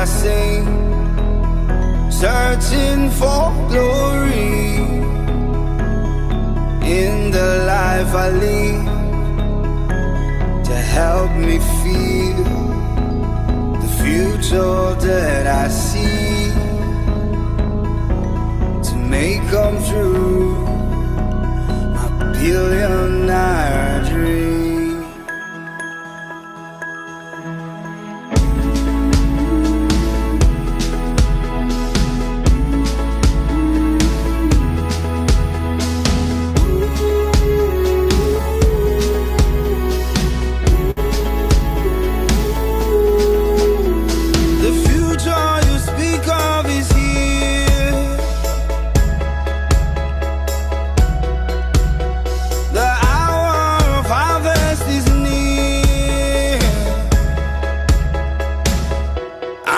I sing, searching for glory in the life I lead, to help me feel the future that I see, to make come true my billionaire dream.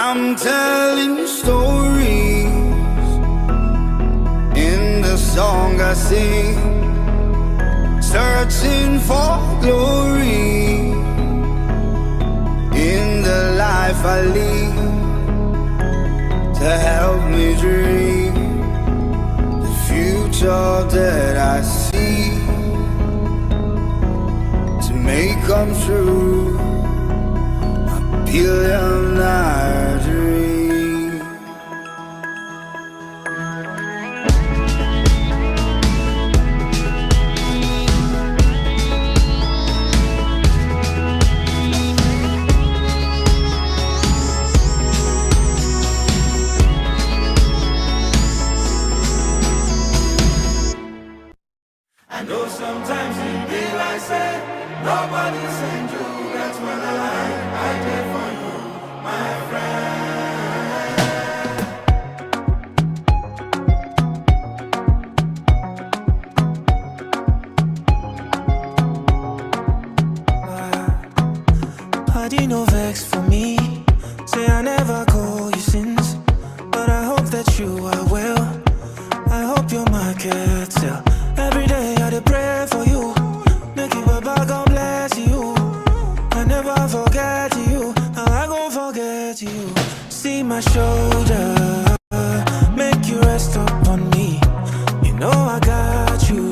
I'm telling stories in the song I sing, searching for glory in the life I lead, to help me dream the future that I see, to make come true my billionaire dream. I know sometimes it be like say nobody send you. That's when I did for you, my friend. Party no vex for me. Say I never call you since, but I hope that you are well. I hope your market sell. Every day I dey pray for you. Make you Baba, God bless you. I never forget you. How I gon' forget you? See my shoulder, make you rest up on me. You know I got you.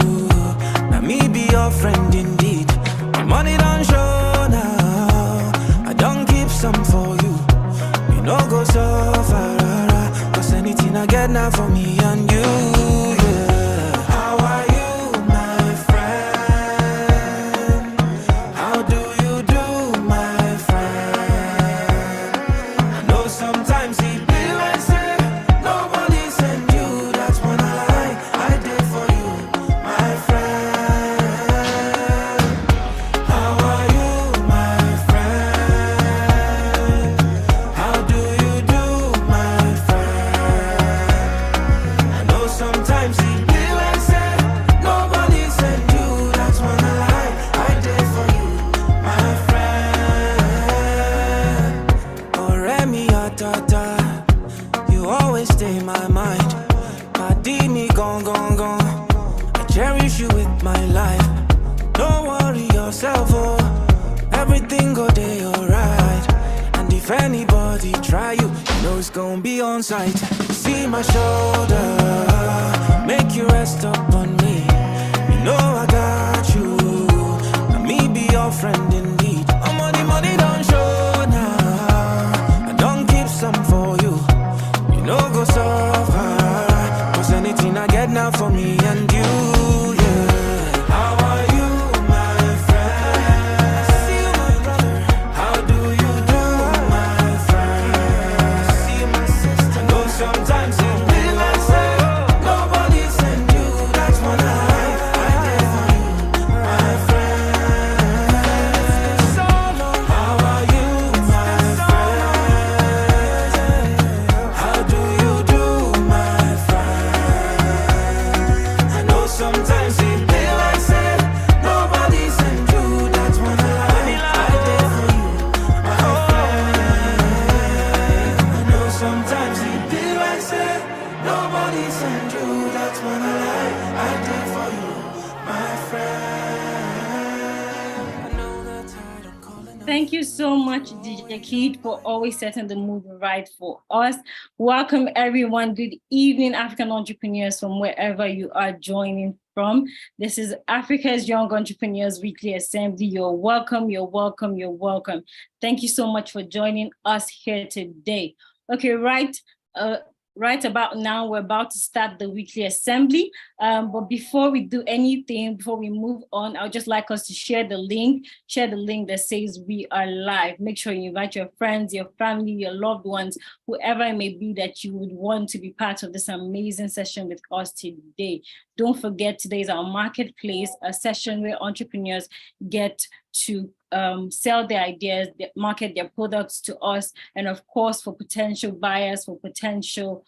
Now me be your friend indeed. My money don't show now. I don't keep some for you. You know go so far, cause anything I get now for me and you. You always stay in my mind. Padi me gone, gone, gone. I cherish you with my life. Don't worry yourself, oh. Everything go day alright. And if anybody try you, you know it's gonna be on sight. See my shoulder, make you rest up on me. You know I got you. Now me be your friend indeed. My money don't show now. I don't keep some for you. You know go so far, cause anything I get now for me and you, yeah. How are you, my friend? I see you, my brother. How do you do, my friend? I see you, my sister. I know sometimes it be like say nobody send you. That's when I did for you, my friend. So long. How are you, my friend? How do you do, my friend? I know sometimes it be like say nobody send you. That's when I did for you, my friend. I know sometimes it be like say nobody send you. That's when I did for you, my friend. I know that I don't call it. Thank you so much, DJ Keith, for always setting the mood right for us. Welcome, everyone. Good evening, African entrepreneurs from wherever you are joining from. This is Africa's Young Entrepreneurs Weekly Assembly. You're welcome, you're welcome, you're welcome. Thank you so much for joining us here today. Okay, right about now, we're about to start the weekly assembly. But before we do anything, before we move on, I would just like us to share the link that says we are live. Make sure you invite your friends, your family, your loved ones, whoever it may be that you would want to be part of this amazing session with us today. Don't forget, today is our marketplace, a session where entrepreneurs get to sell their ideas, market their products to us, and of course for potential buyers, for potential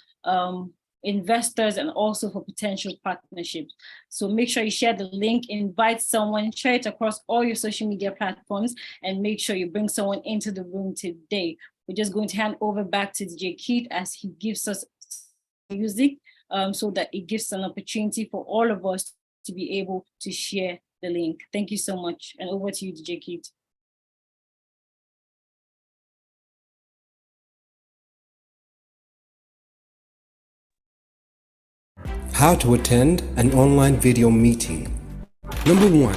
investors, and also for potential partnerships. So make sure you share the link, invite someone, share it across all your social media platforms, and make sure you bring someone into the room today. We're just going to hand over back to DJ Keith as he gives us music so that it gives an opportunity for all of us to be able to share the link. Thank you so much. And over to you, DJ Keith. How to attend an online video meeting. Number 1,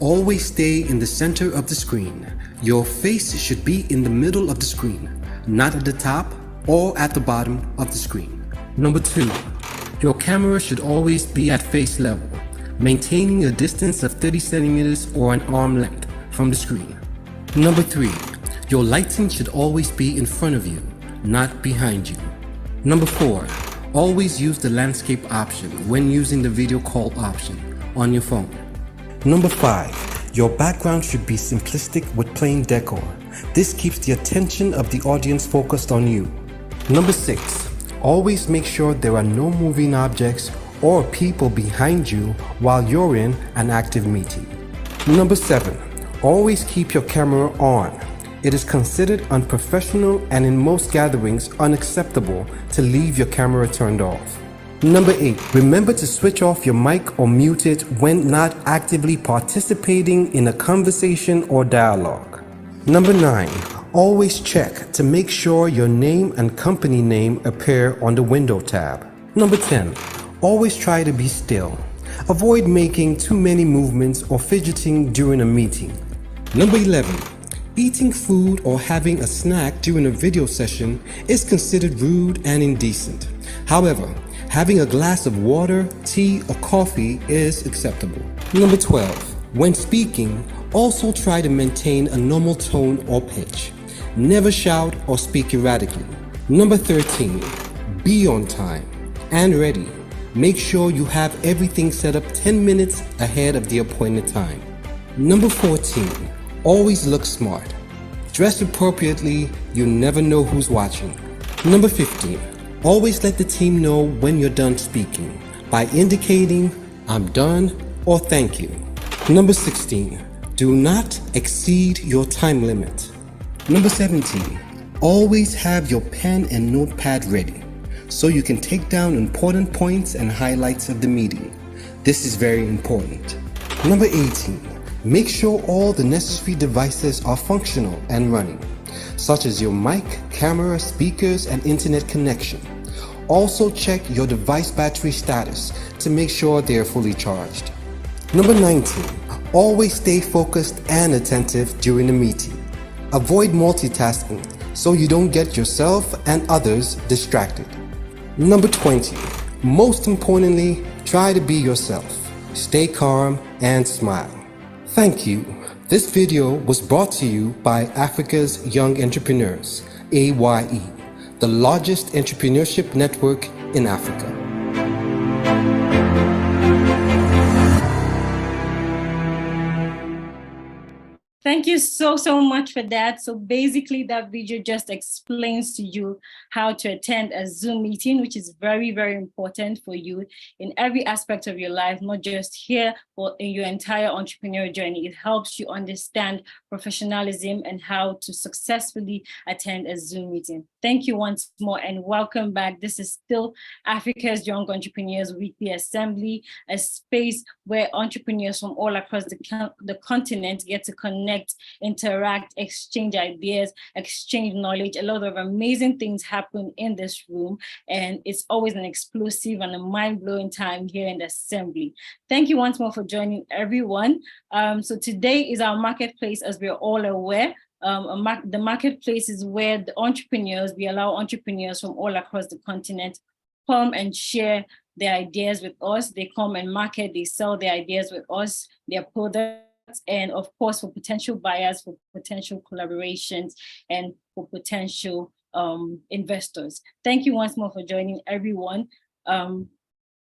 always stay in the center of the screen. Your face should be in the middle of the screen, not at the top or at the bottom of the screen. Number 2, your camera should always be at face level, maintaining a distance of 30 centimeters or an arm length from the screen. Number 3, your lighting should always be in front of you, not behind you. Number 4, always use the landscape option when using the video call option on your phone. Number 5, your background should be simplistic with plain decor. This keeps the attention of the audience focused on you. Number 6, always make sure there are no moving objects or people behind you while you're in an active meeting. Number 7, always keep your camera on. It is considered unprofessional and in most gatherings unacceptable to leave your camera turned off. Number 8, remember to switch off your mic or mute it when not actively participating in a conversation or dialogue. Number 9, always check to make sure your name and company name appear on the window tab. Number 10, always try to be still. Avoid making too many movements or fidgeting during a meeting. Number 11, eating food or having a snack during a video session is considered rude and indecent. However, having a glass of water, tea, or coffee is acceptable. Number 12, when speaking, also try to maintain a normal tone or pitch. Never shout or speak erratically. Number 13, be on time and ready. Make sure you have everything set up 10 minutes ahead of the appointed time. Number 14, always look smart. Dress appropriately, you never know who's watching. Number 15, always let the team know when you're done speaking by indicating I'm done or thank you. Number 16, do not exceed your time limit. Number 17, always have your pen and notepad ready so you can take down important points and highlights of the meeting. This is very important. Number 18, make sure all the necessary devices are functional and running, such as your mic, camera, speakers, and internet connection. Also check your device battery status to make sure they are fully charged. Number 19, always stay focused and attentive during the meeting. Avoid multitasking so you don't get yourself and others distracted. Number 20, most importantly, try to be yourself. Stay calm and smile. Thank you. This video was brought to you by Africa's Young Entrepreneurs, AYE, the largest entrepreneurship network in Africa. Thank you so much for that. So basically that video just explains to you how to attend a Zoom meeting, which is very, very important for you in every aspect of your life, not just here, but in your entire entrepreneurial journey. It helps you understand professionalism and how to successfully attend a Zoom meeting. Thank you once more and welcome back. This is still Africa's Young Entrepreneurs Weekly Assembly, a space where entrepreneurs from all across the continent get to connect, interact, exchange ideas, exchange knowledge. A lot of amazing things happen in this room, and it's always an explosive and a mind-blowing time here in the assembly. Thank you once more for joining everyone. So today is our marketplace, as we're all aware. The marketplace is where we allow entrepreneurs from all across the continent come and share their ideas with us. They come and market, they sell their ideas with us, their products, and of course for potential buyers, for potential collaborations, and for potential investors. Thank you once more for joining everyone.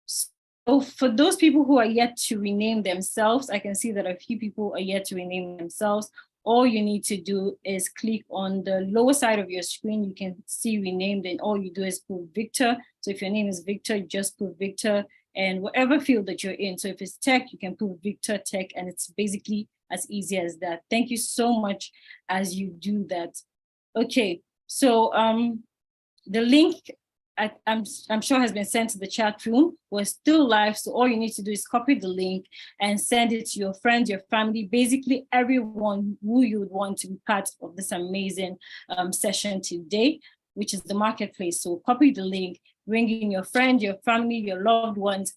So for those people who are yet to rename themselves, I can see that a few people are yet to rename themselves. All you need to do is click on the lower side of your screen. You can see renamed, and all you do is put Victor. So if your name is Victor, just put Victor, and whatever field that you're in. So if it's tech, you can put Victor Tech, and it's basically as easy as that. Thank you so much as you do that. Okay, so the link I'm sure has been sent to the chat room. We're still live, so all you need to do is copy the link and send it to your friends, your family, basically everyone who you would want to be part of this amazing session today, which is the marketplace. So copy the link, bring in your friend, your family, your loved ones,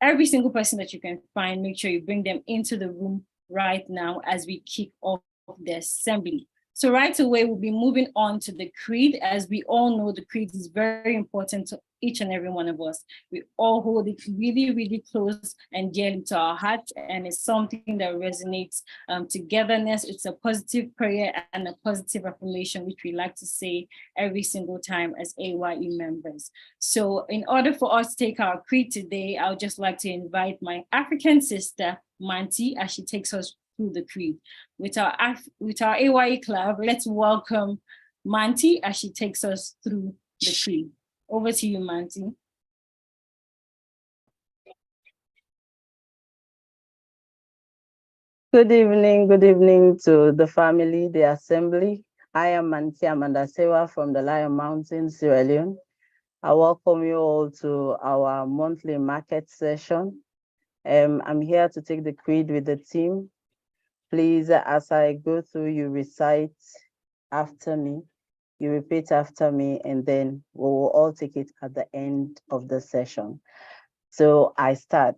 every single person that you can find. Make sure you bring them into the room right now as we kick off the assembly. So right away, we'll be moving on to the creed. As we all know, the creed is very important to each and every one of us. We all hold it really, really close and dearly to our hearts, and it's something that resonates togetherness. It's a positive prayer and a positive affirmation, which we like to say every single time as AYE members. So in order for us to take our creed today, I would just like to invite my African sister, Manti, as she takes us through the creed. With our AYE club, let's welcome Manti as she takes us through the creed. Over to you, Manti. Good evening to the family, the assembly. I am Manti Amanda Sewa from the Lion Mountain, Sierra Leone. I welcome you all to our monthly market session. I'm here to take the creed with the team. Please, as I go through, you recite after me, you repeat after me, and then we will all take it at the end of the session. So I start.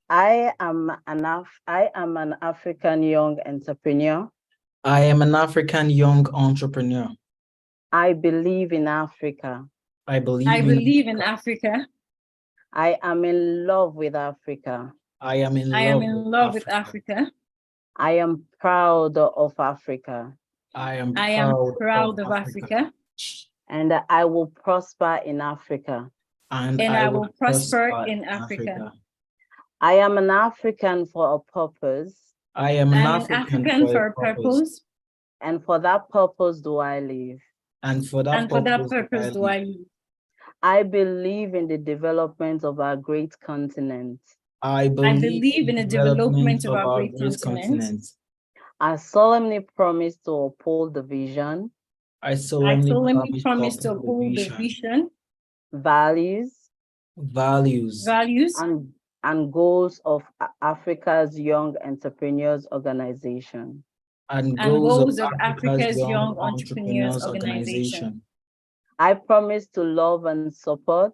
I am an African young entrepreneur. I am an African young entrepreneur. I believe in Africa. I believe in Africa. I am in love with Africa. I am in love with Africa. I am proud of Africa. I am proud of Africa. And I will prosper in Africa. And I will prosper in Africa. I am an African for a purpose. I am an African for a purpose. And for that purpose do I live. And for that purpose do I live. I believe in the development of our great continent. I believe in the development of our great continent. I solemnly promise to uphold the vision. I solemnly promise to uphold the vision, values, and goals of Africa's Young Entrepreneurs Organization. And goals of Africa's Young Entrepreneurs Organization. I promise to love and support.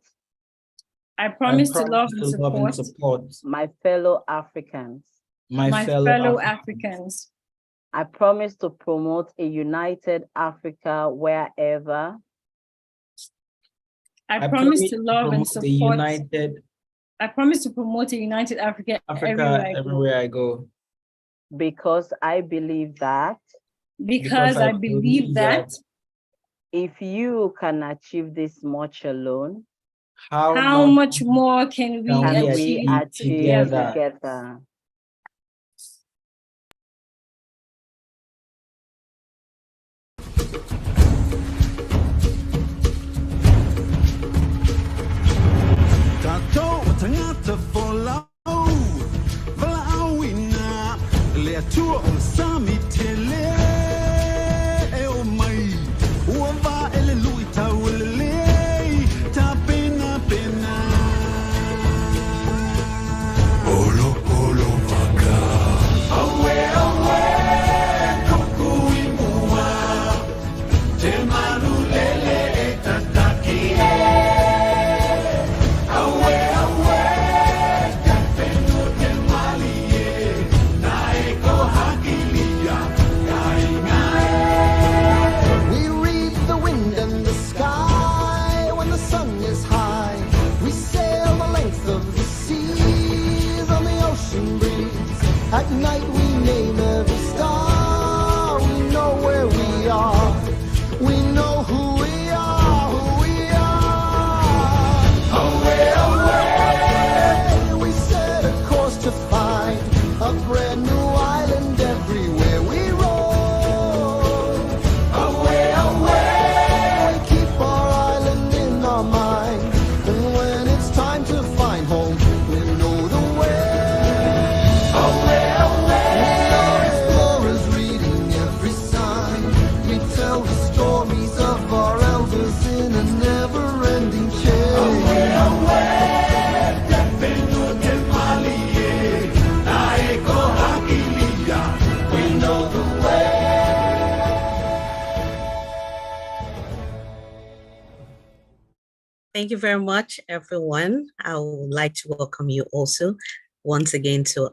I promise to love and support my fellow Africans. My fellow Africans. I promise to promote a united Africa wherever. I promise to love and support I promise to promote a united Africa everywhere I go. Because I believe that. Because I believe that. If you can achieve this much alone, how much more can we achieve together? Hallelujah. At night we name every star. We know where we are. We know who we are, who we are. Away, away, we set a course to find a brand new island everywhere we roll. Away, away, we keep our island in our mind. And when it's time to find home, we know the way. Away, away, we are explorers reading every sign. We tell the stories of our elders in a never-ending chain. Away, away, we know the way. Thank you very much, everyone. I would like to welcome you also once again to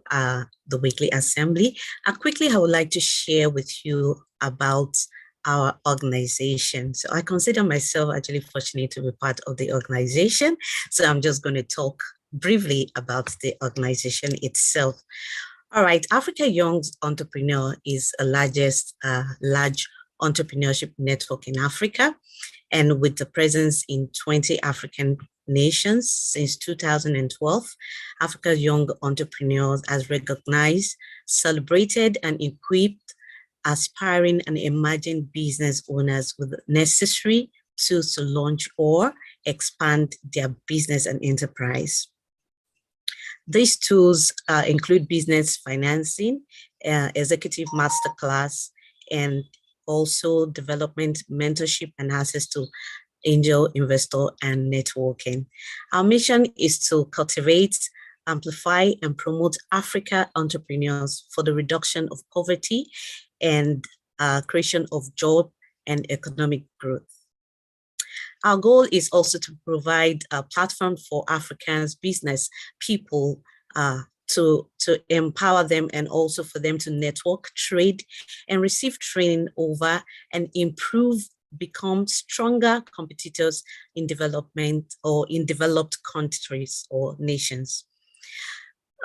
the weekly assembly. Quickly, I would like to share with you about our organization. So I consider myself actually fortunate to be part of the organization. So I'm just going to talk briefly about the organization itself. All right, Africa Young Entrepreneur is the largest large entrepreneurship network in Africa, and with the presence in 20 African nations since 2012, Africa Young Entrepreneurs has recognized, celebrated, and equipped aspiring and emerging business owners with necessary tools to launch or expand their business and enterprise. These tools include business financing, executive masterclass, and also development, mentorship, and access to angel investor and networking. Our mission is to cultivate, amplify, and promote Africa entrepreneurs for the reduction of poverty and creation of job and economic growth. Our goal is also to provide a platform for Africans business people to empower them, and also for them to network, trade, and receive training over and improve, become stronger competitors in development or in developed countries or nations.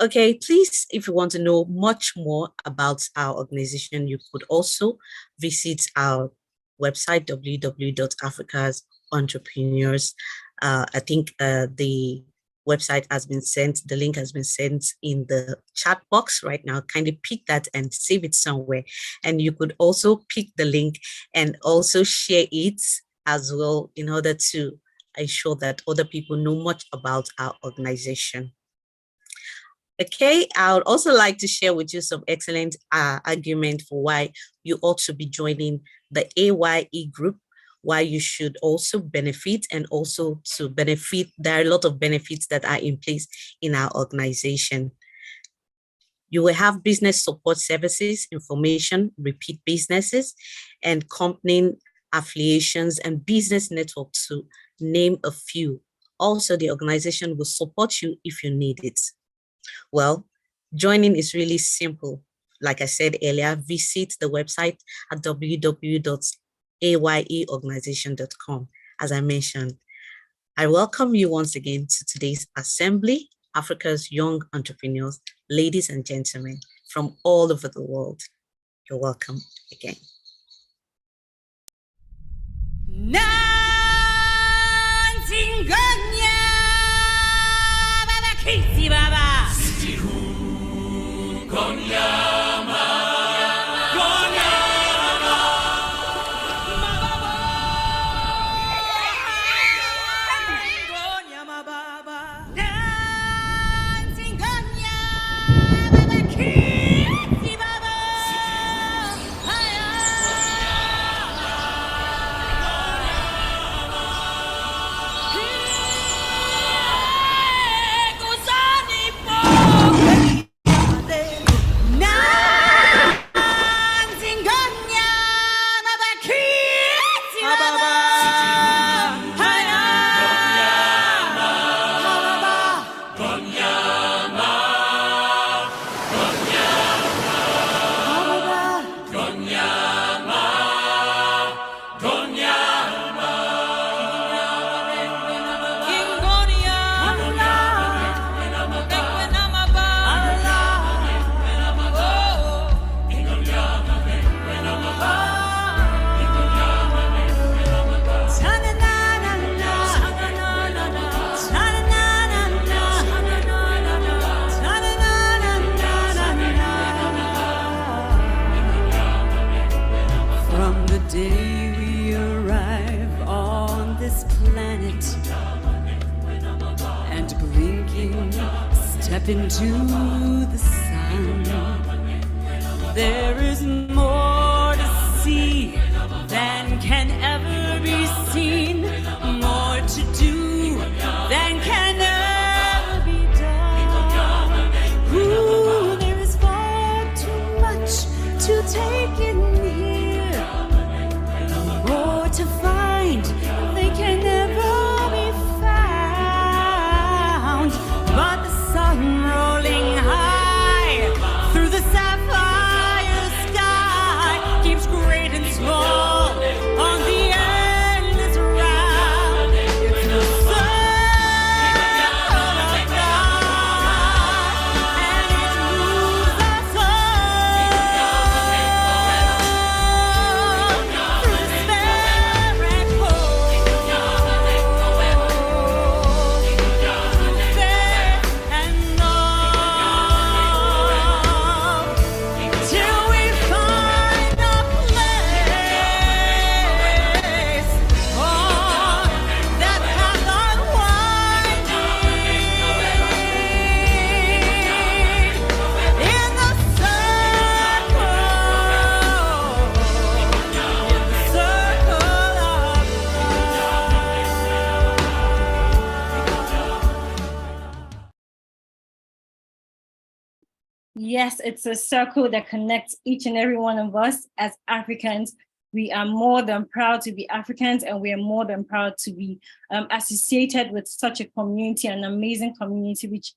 Okay, please, if you want to know much more about our organization, you could also visit our website, www.africasentrepreneurs. I think the website has been sent, the link has been sent in the chat box right now. Kindly pick that and save it somewhere. And you could also pick the link and also share it as well in order to ensure that other people know much about our organization. Okay, I would also like to share with you some excellent argument for why you ought to be joining the AYE group, why you should also benefit, and also to benefit. There are a lot of benefits that are in place in our organization. You will have business support services, information, repeat businesses, and company affiliations and business network, to name a few. Also, the organization will support you if you need it. Well, joining is really simple. Like I said earlier, visit the website at www.ayeorganization.com. As I mentioned, I welcome you once again to today's assembly, Africa's Young Entrepreneurs, ladies and gentlemen from all over the world. You're welcome again. waking, step into the sun. There is more to see than can ever be seen, more to do than can ever be done. Ooh, there is far too much to take in here, more to find they can never be found. But the sun rolling high through the sapphire sky keeps great and small on the endless round. It's the circle of God, and it moves us all through despair and hope, faith and love, till we find a place on that path unwinding in the circle of Yes, it's a circle that connects each and every one of us as Africans. We are more than proud to be Africans, and we are more than proud to be associated with such a community, an amazing community which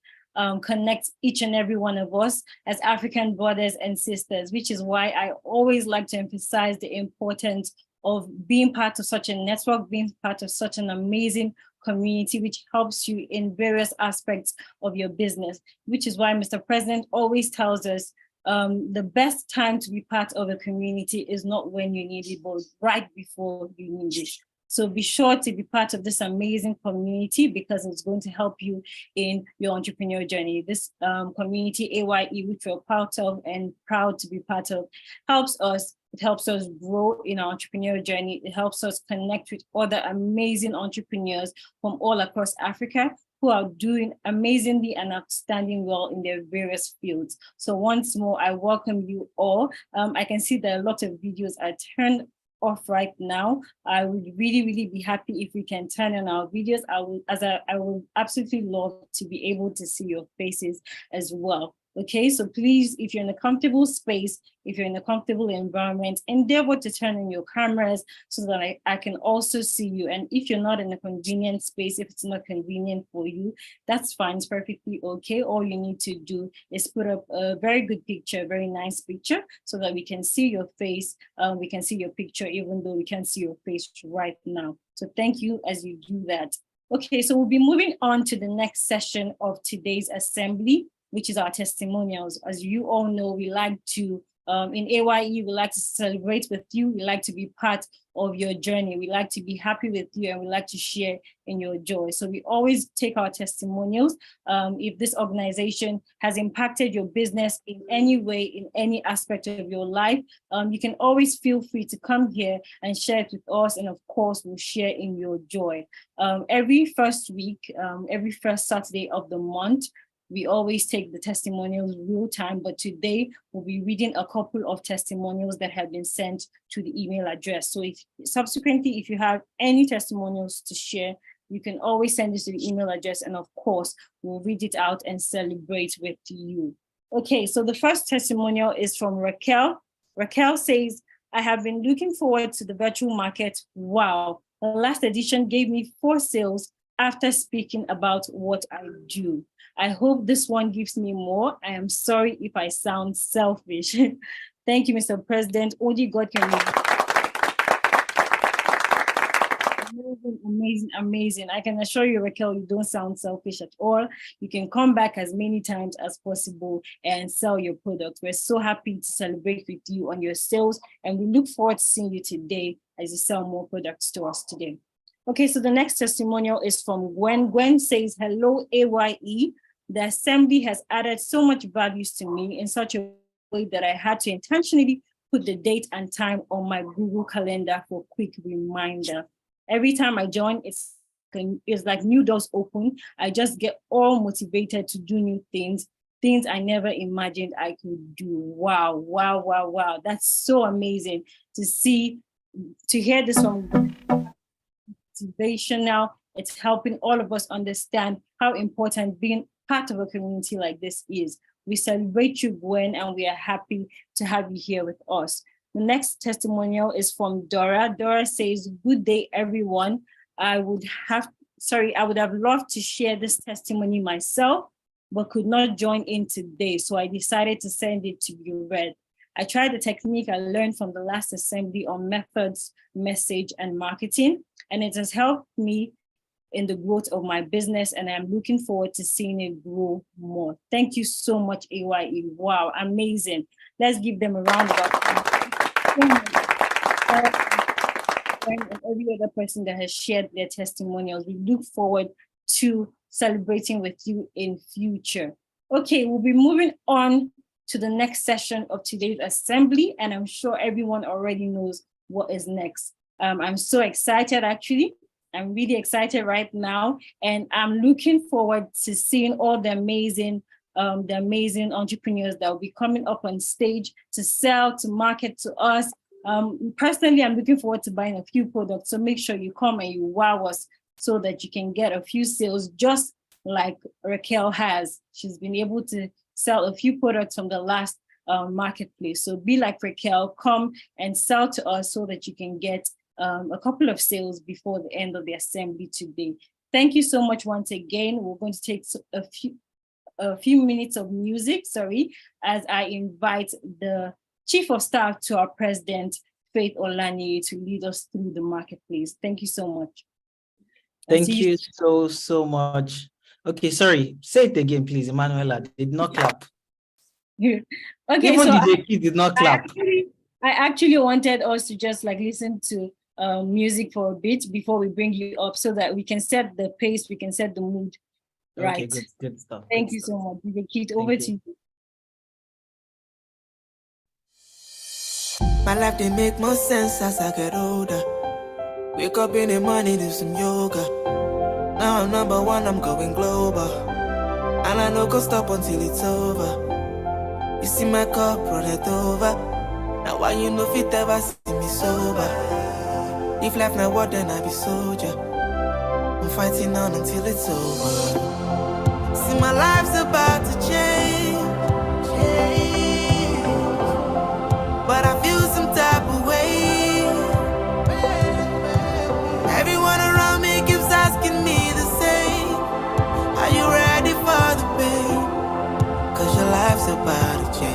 connects each and every one of us as African brothers and sisters, which is why I always like to emphasize the importance of being part of such a network, being part of such an amazing community, which helps you in various aspects of your business, which is why Mr. President always tells us the best time to be part of a community is not when you need it, but right before you need it. So be sure to be part of this amazing community because it's going to help you in your entrepreneurial journey. This community, AYE, which we're part of and proud to be part of, helps us. It helps us grow in our entrepreneurial journey. It helps us connect with other amazing entrepreneurs from all across Africa who are doing amazingly and outstanding well in their various fields. So once more, I welcome you all. I can see that a lot of videos are turned off right now. I would really be happy if we can turn on our videos. I would absolutely love to be able to see your faces as well. Okay, so please, if you're in a comfortable space, if you're in a comfortable environment, endeavor to turn on your cameras so that I can also see you. And if you're not in a convenient space, if it's not convenient for you, that's fine, it's perfectly okay. All you need to do is put up a very good picture, a very nice picture, so that we can see your face, we can see your picture, even though we can't see your face right now. So thank you as you do that. Okay, so we'll be moving on to the next session of today's assembly, which is our testimonials. As you all know, we like to, in AYE, we like to celebrate with you. We like to be part of your journey. We like to be happy with you, and we like to share in your joy. So we always take our testimonials. If this organization has impacted your business in any way, in any aspect of your life, you can always feel free to come here and share it with us. And of course, we'll share in your joy. Every first week, every first Saturday of the month, we always take the testimonials real time, but today we'll be reading a couple of testimonials that have been sent to the email address. So if subsequently, if you have any testimonials to share, you can always send this to the email address, and of course, we'll read it out and celebrate with you. Okay, so the first testimonial is from Raquel. Raquel says, I have been looking forward to the virtual market. Wow, the last edition gave me 4 sales after speaking about what I do. I hope this one gives me more. I am sorry if I sound selfish. Thank you, Mr. President. Only God can make it. Amazing, amazing. I can assure you, Raquel, you don't sound selfish at all. You can come back as many times as possible and sell your product. We're so happy to celebrate with you on your sales, and we look forward to seeing you today as you sell more products to us today. Okay, so the next testimonial is from Gwen. Gwen says, hello, AYE. The assembly has added so much values to me in such a way that I had to intentionally put the date and time on my Google Calendar for quick reminder. Every time I join, it's like new doors open. I just get all motivated to do new things I never imagined I could do. Wow, wow, wow, wow. That's so amazing to hear this from motivational. It's helping all of us understand how important being part of a community like this is. We celebrate you, Gwen, and we are happy to have you here with us. The next testimonial is from Dora. Dora says, "Good day, everyone. I would have loved to share this testimony myself, but could not join in today. So I decided to send it to you read. I tried the technique I learned from the last assembly on methods, message, and marketing, and it has helped me in the growth of my business, and I'm looking forward to seeing it grow more." Thank you so much, AYE. Wow, amazing. Let's give them a round of applause. And every other person that has shared their testimonials. We look forward to celebrating with you in future. Okay, we'll be moving on to the next session of today's assembly, and I'm sure everyone already knows what is next. I'm so excited, actually. I'm really excited right now, and I'm looking forward to seeing all the amazing entrepreneurs that will be coming up on stage to sell, to market to us. Personally, I'm looking forward to buying a few products, so make sure you come and you wow us so that you can get a few sales, just like Raquel has. She's been able to sell a few products from the last marketplace. So be like Raquel, come and sell to us so that you can get a couple of sales before the end of the assembly today. Thank you so much once again. We're going to take a few minutes of music, as I invite the Chief of Staff to our President, Faith Olaniyi, to lead us through the marketplace. Thank you so much. Thank you so much. Okay, sorry. Say it again, please, Emanuela. Did not clap. Okay, even so DJ Kid did not clap. I actually wanted us to just listen to music for a bit before we bring you up, so that we can set the pace, we can set the mood. Right. Okay, good stuff. Thank you so much. DJ Kid, over to you. My life didn't make more sense as I get older. Wake up in the morning, do some yoga. Now I'm number one, I'm going global. And I no go stop until it's over. You see my cup, run it over. Now why you know fit ever see me sober? If life not what, then I be soldier. I'm fighting on until it's over. See my life's about to change. But I feel some type of way. Everyone around me keeps asking me the same. Are you ready for the pain? 'Cause your life's about to change.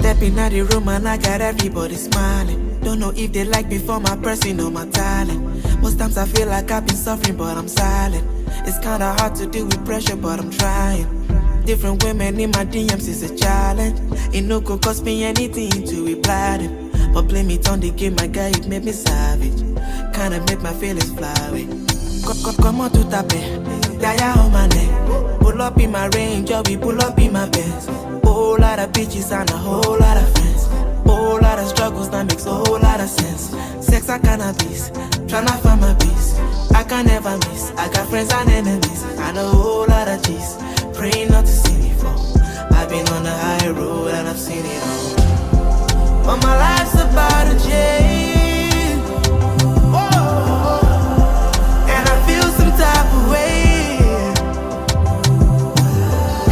Stepping out the room and I got everybody smiling. Don't know if they like me for my person or my talent. Most times I feel like I've been suffering, but I'm silent. It's kinda hard to deal with pressure, but I'm trying. Different women in my DMs is a challenge. It no go cost me anything to reply them. But blame it on the game, my guy, it made me savage. Kinda make my feelings fly away. Come on to tape, Daya on my neck. Pull up in my range, or we pull up in my Benz. Whole lot of bitches and a whole lot of friends. Whole lot of struggles that makes a whole lot of sense. Sex and cannabis, tryna find my peace. I can never miss. I got friends and enemies, and a whole lot of G's. Praying not to see me fall. I've been on the high road and I've seen it all. But my life's about to change. Whoa. And I feel some type of way.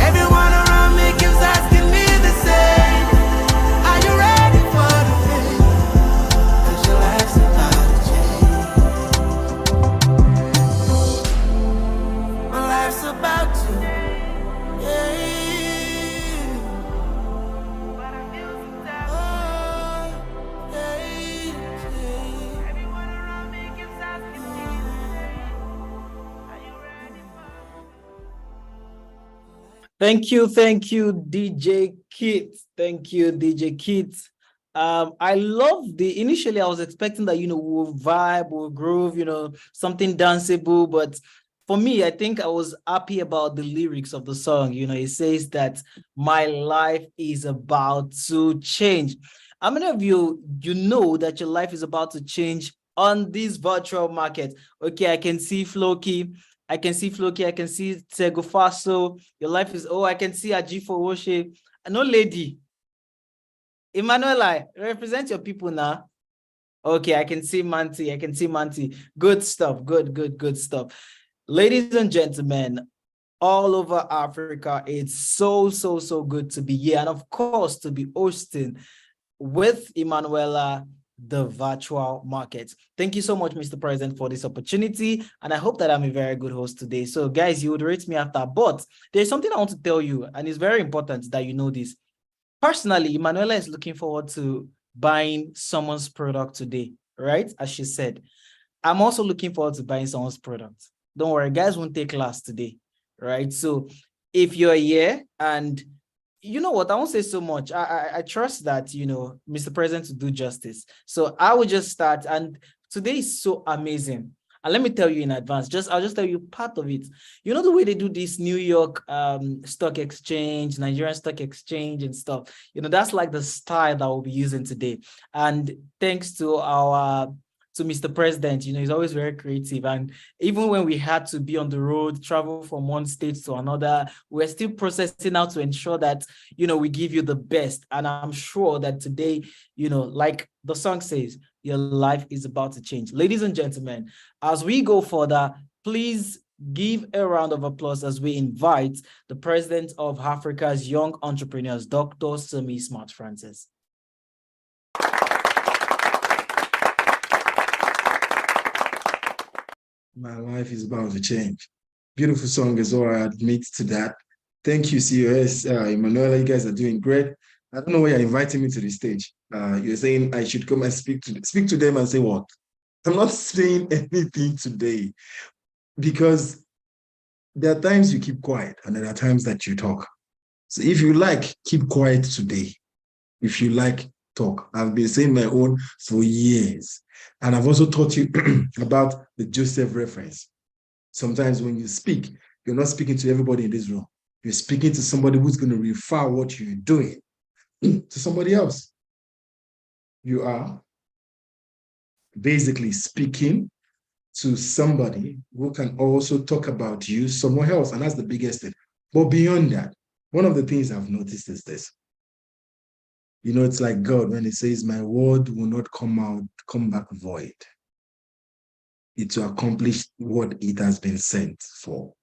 Everyone around me keeps asking me the same. Are you ready for the pain? 'Cause your life's about to change. My life's about to, yeah. But I feel Thank you, DJ Kit. Thank you, DJ Kit. I love initially I was expecting that, we'll vibe, we'll groove, something danceable. But for me, I think I was happy about the lyrics of the song. It says that my life is about to change. How many of you know that your life is about to change on this virtual market? Okay, I can see Floki. I can see Tegofaso. Your life is, I can see Ajifo Woshe. No lady. Emmanuel, represent your people now. Okay, I can see Manti. Good stuff. Good stuff. Ladies and gentlemen, all over Africa, it's so good to be here. And of course, to be hosting with Emanuela, the virtual market. Thank you so much, Mr. President, for this opportunity. And I hope that I'm a very good host today. So guys, you would rate me after, but there's something I want to tell you, and it's very important that you know this. Personally, Emanuela is looking forward to buying someone's product today, right? As she said, I'm also looking forward to buying someone's product. Don't worry, guys won't take class today, right? So if you're here and you know what, I won't say so much. I trust that, Mr. President to do justice. So I will just start. And today is so amazing. And let me tell you in advance, I'll just tell you part of it. You know the way they do this New York stock exchange, Nigerian stock exchange and stuff. That's like the style that we'll be using today. And thanks to Mr. President, he's always very creative. And even when we had to be on the road, travel from one state to another, we're still processing how to ensure that, we give you the best. And I'm sure that today, like the song says, your life is about to change. Ladies and gentlemen, as we go further, please give a round of applause as we invite the President of Africa's Young Entrepreneurs, Dr. Semi Smart Francis. My life is about to change. Beautiful song as well, I admit to that. Thank you, COS. Emanuela, you guys are doing great. I don't know why you're inviting me to the stage. You're saying I should come and speak to them and say what? I'm not saying anything today because there are times you keep quiet and there are times that you talk. So if you like, keep quiet today. If you like, talk. I've been saying my own for years. And I've also taught you about the Joseph reference. Sometimes when you speak, you're not speaking to everybody in this room. You're speaking to somebody who's going to refer what you're doing to somebody else. You are basically speaking to somebody who can also talk about you somewhere else. And that's the biggest thing. But beyond that, one of the things I've noticed is this. It's like God when he says, my word will not come back void. It will accomplish what it has been sent for.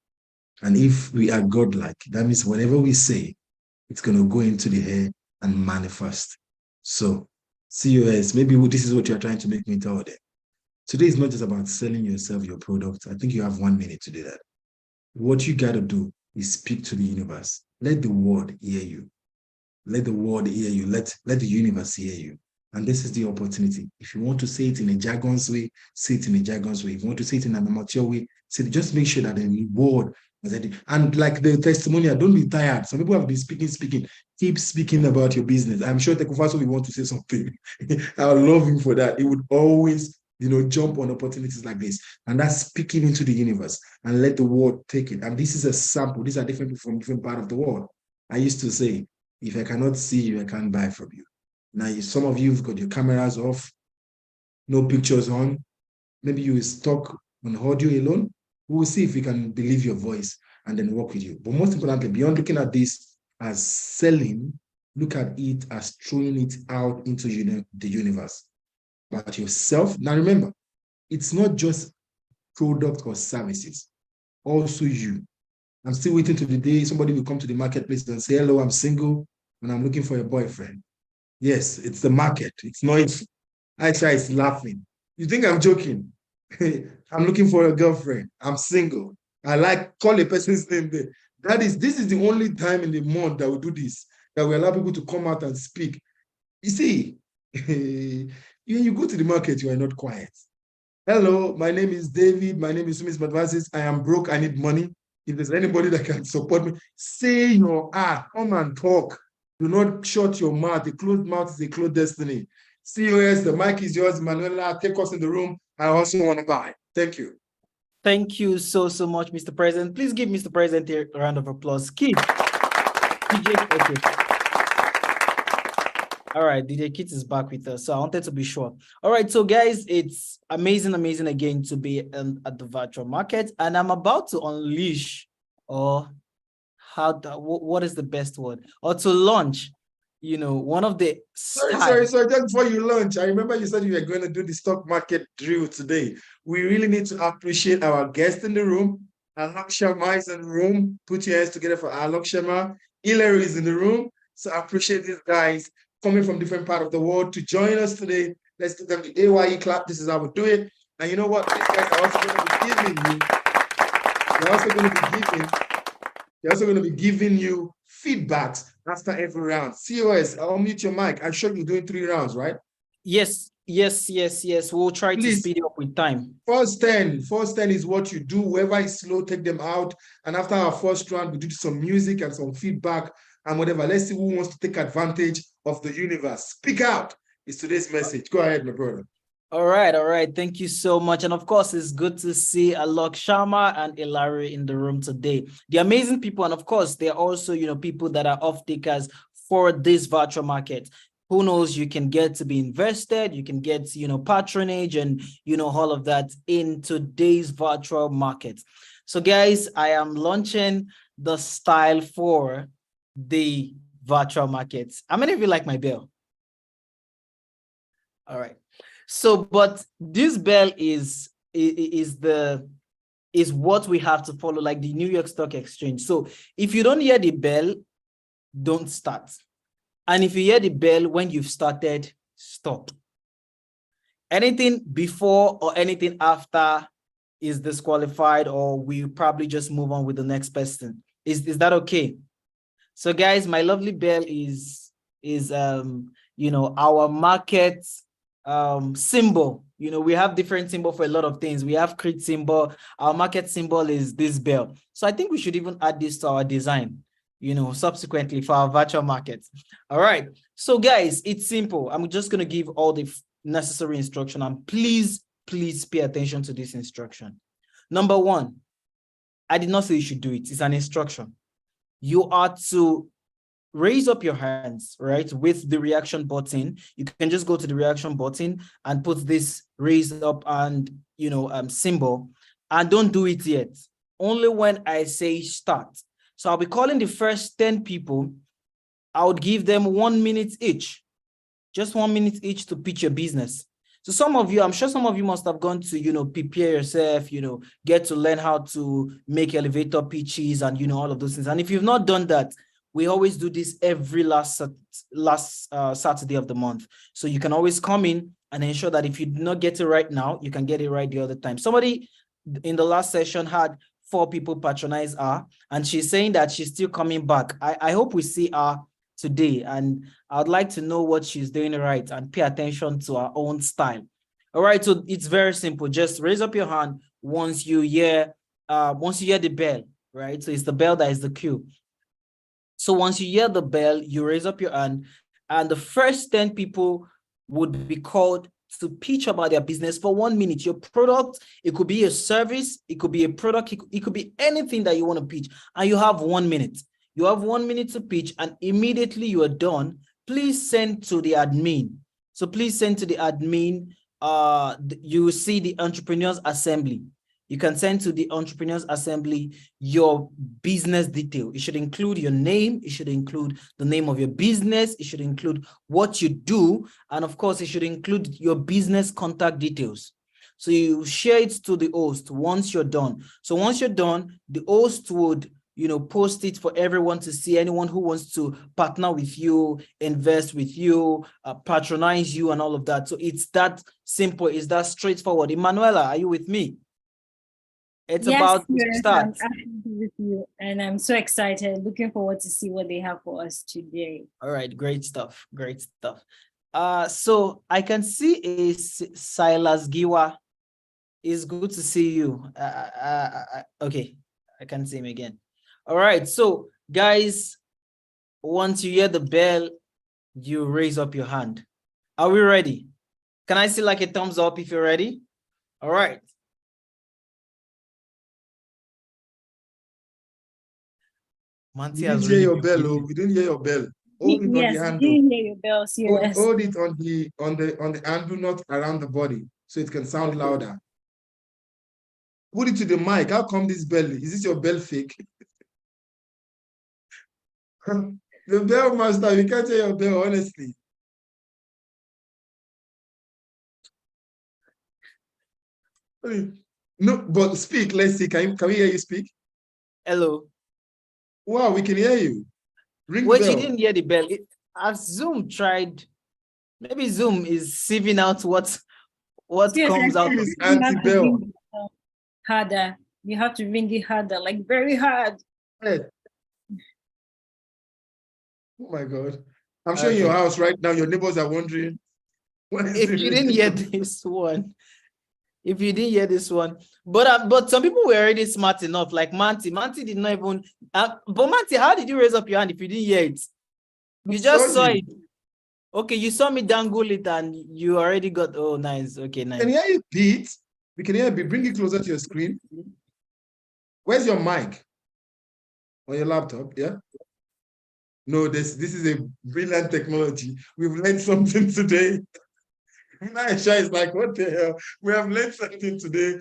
And if we are godlike, that means whatever we say, it's going to go into the air and manifest. So, COS, maybe this is what you're trying to make me tell them. Today is not just about selling yourself your product. I think you have 1 minute to do that. What you got to do is speak to the universe. Let the world hear you. Let the world hear you. Let the universe hear you. And this is the opportunity. If you want to say it in a jargon's way, say it in a jargon's way. If you want to say it in an amateur way, say it. Just make sure that the word is ready. And like the testimonial, don't be tired. Some people have been speaking. Keep speaking about your business. I'm sure Tekofaso will want to say something. I love him for that. He would always, jump on opportunities like this. And that's speaking into the universe and let the world take it. And this is a sample. These are different people from different parts of the world. I used to say, if I cannot see you, I can't buy from you. Now, some of you have got your cameras off, no pictures on. Maybe you will talk on audio alone. We will see if we can believe your voice and then work with you. But most importantly, beyond looking at this as selling, look at it as throwing it out into the universe. But yourself, now remember, it's not just product or services, also you. I'm still waiting to the day somebody will come to the marketplace and say, hello, I'm single and I'm looking for a boyfriend. Yes, it's the market. It's noisy. Aisha is laughing. You think I'm joking? I'm looking for a girlfriend. I'm single. Call a person's name there. This is the only time in the month that we do this, that we allow people to come out and speak. You see, when you go to the market, you are not quiet. Hello, my name is David. My name is Sumis Madvasis. I am broke. I need money. If there's anybody that can support me, say your come and talk. Do not shut your mouth. A closed mouth is a closed destiny. COS, the mic is yours, Manuela. Take us in the room. I also want to buy. Thank you. Thank you so much, Mr. President. Please give Mr. President a round of applause. Kid. DJ, okay. All right, DJ Kit is back with us, so I wanted to be sure. All right, so guys, it's amazing again to be at the virtual market, and I'm about to unleash, or what is the best word, or to launch, one of the sorry, just before you launch, I remember you said you were going to do the stock market drill today. We really need to appreciate our guest in the room. Alok Sharma is in the room. Put your hands together for Alok Sharma. Hilary is in the room. So I appreciate these guys coming from different part of the world to join us today. Let's give them the AYE clap. This is how we do it. And you know what? These guys are also going to be giving you. They're also going to be giving you feedbacks after every round. COS, I'll mute your mic. I'm sure you're doing 3 rounds, right? Yes. We'll try to speed it up with time. First 10 is what you do. Whoever is slow, take them out. And after our first round, we do some music and some feedback and whatever. Let's see who wants to take advantage of the universe. Speak out is today's message. Go ahead, my brother. All right. Thank you so much. And of course, it's good to see Alok Sharma and Hilary in the room today. The amazing people, and of course, they're also, people that are off takers for this virtual market. Who knows, you can get to be invested, you can get, patronage and, all of that in today's virtual market. So guys, I am launching the style for the virtual markets. How many of you like my bell? All right. So, but this bell is what we have to follow, like the New York Stock Exchange. So if you don't hear the bell, don't start. And if you hear the bell when you've started, stop. Anything before or anything after is disqualified, or we'll probably just move on with the next person. Is that okay? So guys, my lovely bell is our market symbol. We have different symbol for a lot of things. We have CREED symbol. Our market symbol is this bell. So I think we should even add this to our design, subsequently for our virtual markets. All right. So guys, it's simple. I'm just going to give all the necessary instruction, and please pay attention to this instruction. Number 1, I did not say you should do it. It's an instruction. You are to raise up your hands, right, with the reaction button. You can just go to the reaction button and put this raise up and, symbol, and don't do it yet. Only when I say start. So I'll be calling the first 10 people. I would give them 1 minute each, just 1 minute each to pitch your business. So some of you, I'm sure some of you must have gone to, prepare yourself, get to learn how to make elevator pitches and, all of those things. And if you've not done that, we always do this every last Saturday of the month. So you can always come in and ensure that if you do not get it right now, you can get it right the other time. Somebody in the last session had 4 people patronize her, and she's saying that she's still coming back. I hope we see her today, and I'd like to know what she's doing right and pay attention to her own style. All right, so it's very simple. Just raise up your hand once you hear the bell, right? So it's the bell that is the cue. So once you hear the bell, you raise up your hand, and the first 10 people would be called to pitch about their business for 1 minute. Your product, it could be a service, it could be a product, it could be anything that you want to pitch, and you have 1 minute. You have 1 minute to pitch, and immediately you are done, please send to the admin. So please send to the admin. You will see the Entrepreneurs Assembly. You can send to the Entrepreneurs Assembly your business detail. It should include your name. It should include the name of your business. It should include what you do. And of course, it should include your business contact details. So you share it to the host once you're done. So once you're done, the host would post it for everyone to see, anyone who wants to partner with you, invest with you, patronize you, and all of that. So it's that simple. It's that straightforward. Emanuela, are you with me? It's about to start. I'm with you, and I'm so excited. Looking forward to see what they have for us today. All right, great stuff. Great stuff. So I can see Silas Giwa. It's good to see you. Okay. I can't see him again. All right, so guys, once you hear the bell, you raise up your hand. Are we ready? Can I see like a thumbs up if you're ready? All right. Manti We didn't has hear really your been bell. waiting. We didn't hear your bell. Hold it on Yes, the we handle. didn't hear your bells. Yes. Hold it on the handle, not around the body, so it can sound louder. Put it to the mic. How come this bell? Is this your bell fake? The bell master, you can't hear your bell, honestly. No, but speak. Let's see. Can we hear you speak? Hello. Wow, we can hear you. Ring the Wait, you bell. didn't hear the bell. As Zoom tried, maybe Zoom is sieving out what Yes, comes I out think of It's you have to anti-bell. ring it harder. You have to ring it harder, like very hard. Hey. Oh my God. I'm sure in your Okay. house right now, your neighbors are wondering, why is If it you didn't hear ringing? this one, if you didn't hear this one, but some people were already smart enough, like Manti. Manti did not even. But Manti, how did you raise up your hand if you didn't hear it? You just saw it. Okay, you saw me dangle it and you already got. Oh, nice. Okay, nice. Can you hear you, Pete? We can hear you. Bring it closer to your screen. Where's your mic? On your laptop, yeah? No, this is a brilliant technology. We've learned something today. Naisha is like, what the hell? We have learned something today.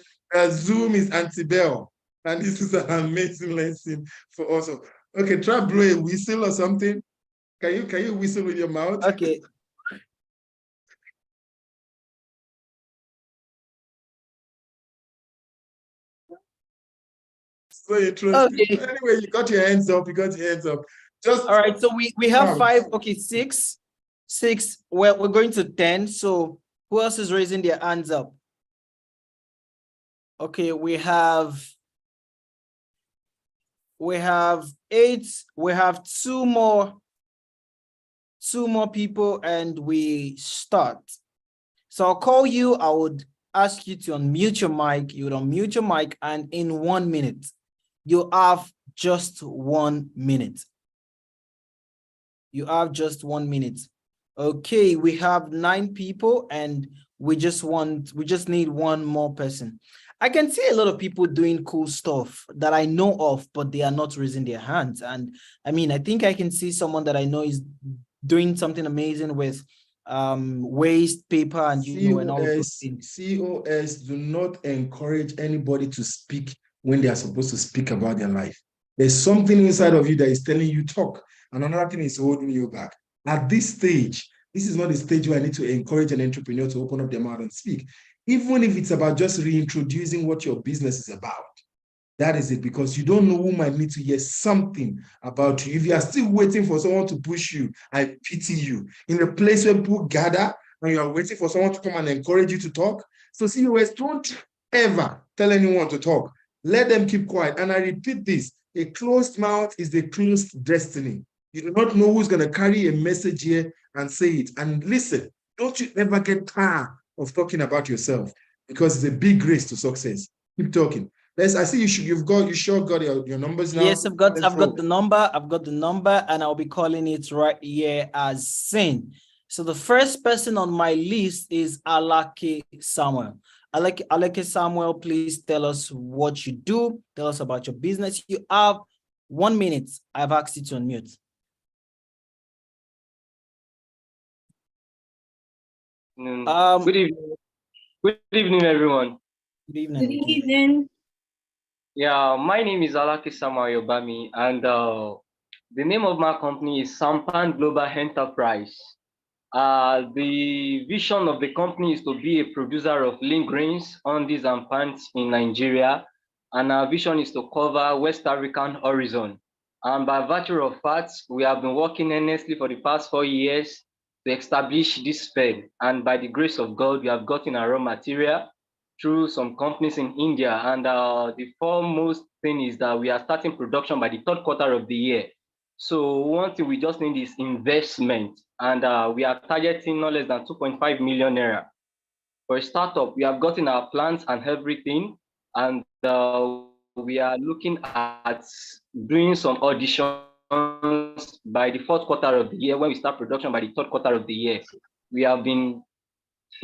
Zoom is anti-bell. And this is an amazing lesson for us. Okay, try blow a whistle or something. Can you whistle with your mouth? Okay. So interesting. Okay. Anyway, you got your hands up. Just all right. So we have 5. Okay, 6. Well, we're going to 10. So who else is raising their hands up? Okay, we have 8. We have two more people and we start. So I'll call you. I would ask you to unmute your mic. You would unmute your mic, and in 1 minute, you have just 1 minute. You have just 1 minute. Okay, we have 9 people and we just need one more person. I can see a lot of people doing cool stuff that I know of, but they are not raising their hands. And I mean, I think I can see someone that I know is doing something amazing with waste paper and and all those things. COS do not encourage anybody to speak when they are supposed to speak about their life. There's something inside of you that is telling you talk, and another thing is holding you back. At this stage, this is not the stage where I need to encourage an entrepreneur to open up their mouth and speak. Even if it's about just reintroducing what your business is about. That is it, because you don't know who might need to hear something about you. If you are still waiting for someone to push you, I pity you. In a place where people gather and you are waiting for someone to come and encourage you to talk. So COS, don't ever tell anyone to talk. Let them keep quiet. And I repeat this, a closed mouth is a closed destiny. You do not know who's going to carry a message here and say it. And listen, don't you ever get tired of talking about yourself, because it's a big race to success. Keep talking. I see you sure got your numbers now. Yes, I've got the number, and I'll be calling it right here as seen. So the first person on my list is Alake Samuel. Alake Samuel, please tell us what you do. Tell us about your business. You have 1 minute. I've asked you to unmute. Good evening. Good evening, everyone. Good evening. Good evening. Yeah, my name is Alake Samuel Yobami, and the name of my company is Sampan Global Enterprise. The vision of the company is to be a producer of lean grains, undies, and pants in Nigeria, and our vision is to cover West African horizon. And by virtue of facts, we have been working earnestly for the past 4 years to establish this firm, and by the grace of God, we have gotten our raw material through some companies in India. And the foremost thing is that we are starting production by the 3rd quarter of the year. So one thing we just need is investment, and we are targeting no less than 2.5 million naira. For a startup, we have gotten our plans and everything, and we are looking at doing some auditions by the fourth quarter of the year. When we start production by the third quarter of the year, we have been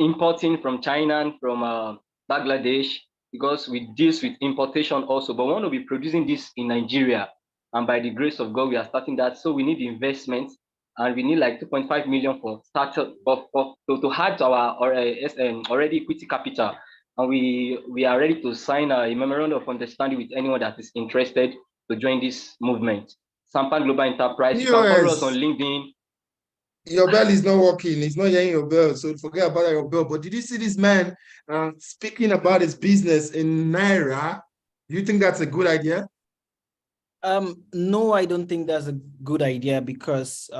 importing from China and from Bangladesh because we deal with importation also, but we want to be producing this in Nigeria. And by the grace of God, we are starting that. So we need investment, and we need like 2.5 million for startup to add to our already equity capital. And we are ready to sign a memorandum of understanding with anyone that is interested to join this movement. Sampan Global Enterprise. You can follow us on LinkedIn. Your bell is not working. It's not hearing your bell, so forget about your bell. But did you see this man speaking about his business in Naira? Do you think that's a good idea? No, I don't think that's a good idea because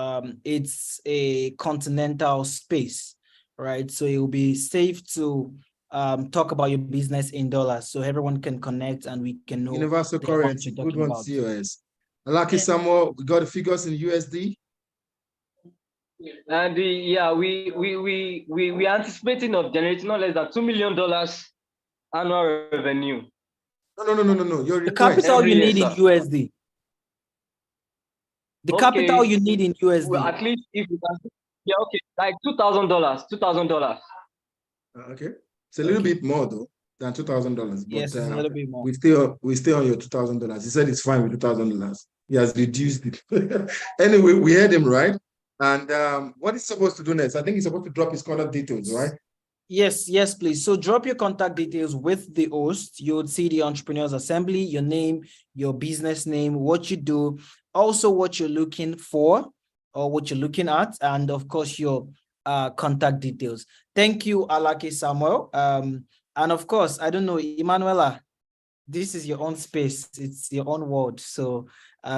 it's a continental space, right? So it will be safe to talk about your business in dollars so everyone can connect and we can know. Universal currency, good one, COS. Lucky Samuel, we got the figures in USD. And we are anticipating of generating not less than $2 million annual revenue. No. The capital you need in USD. The capital you need in USD. Well, at least if you can, like $2,000. Okay, it's a little bit more though than $2,000. Yes, it's a little bit more. We stay on your $2,000. He said it's fine with $2,000. He has reduced it. Anyway, we heard him right. And what he's supposed to do next? I think he's supposed to drop his contact details, right? Yes, please. So drop your contact details with the host. You would see the Entrepreneurs Assembly, your name, your business name, what you do, also what you're looking for or what you're looking at, and of course your contact details. Thank you, Alake Samuel. And of course, I don't know, Emanuela, this is your own space. It's your own world. So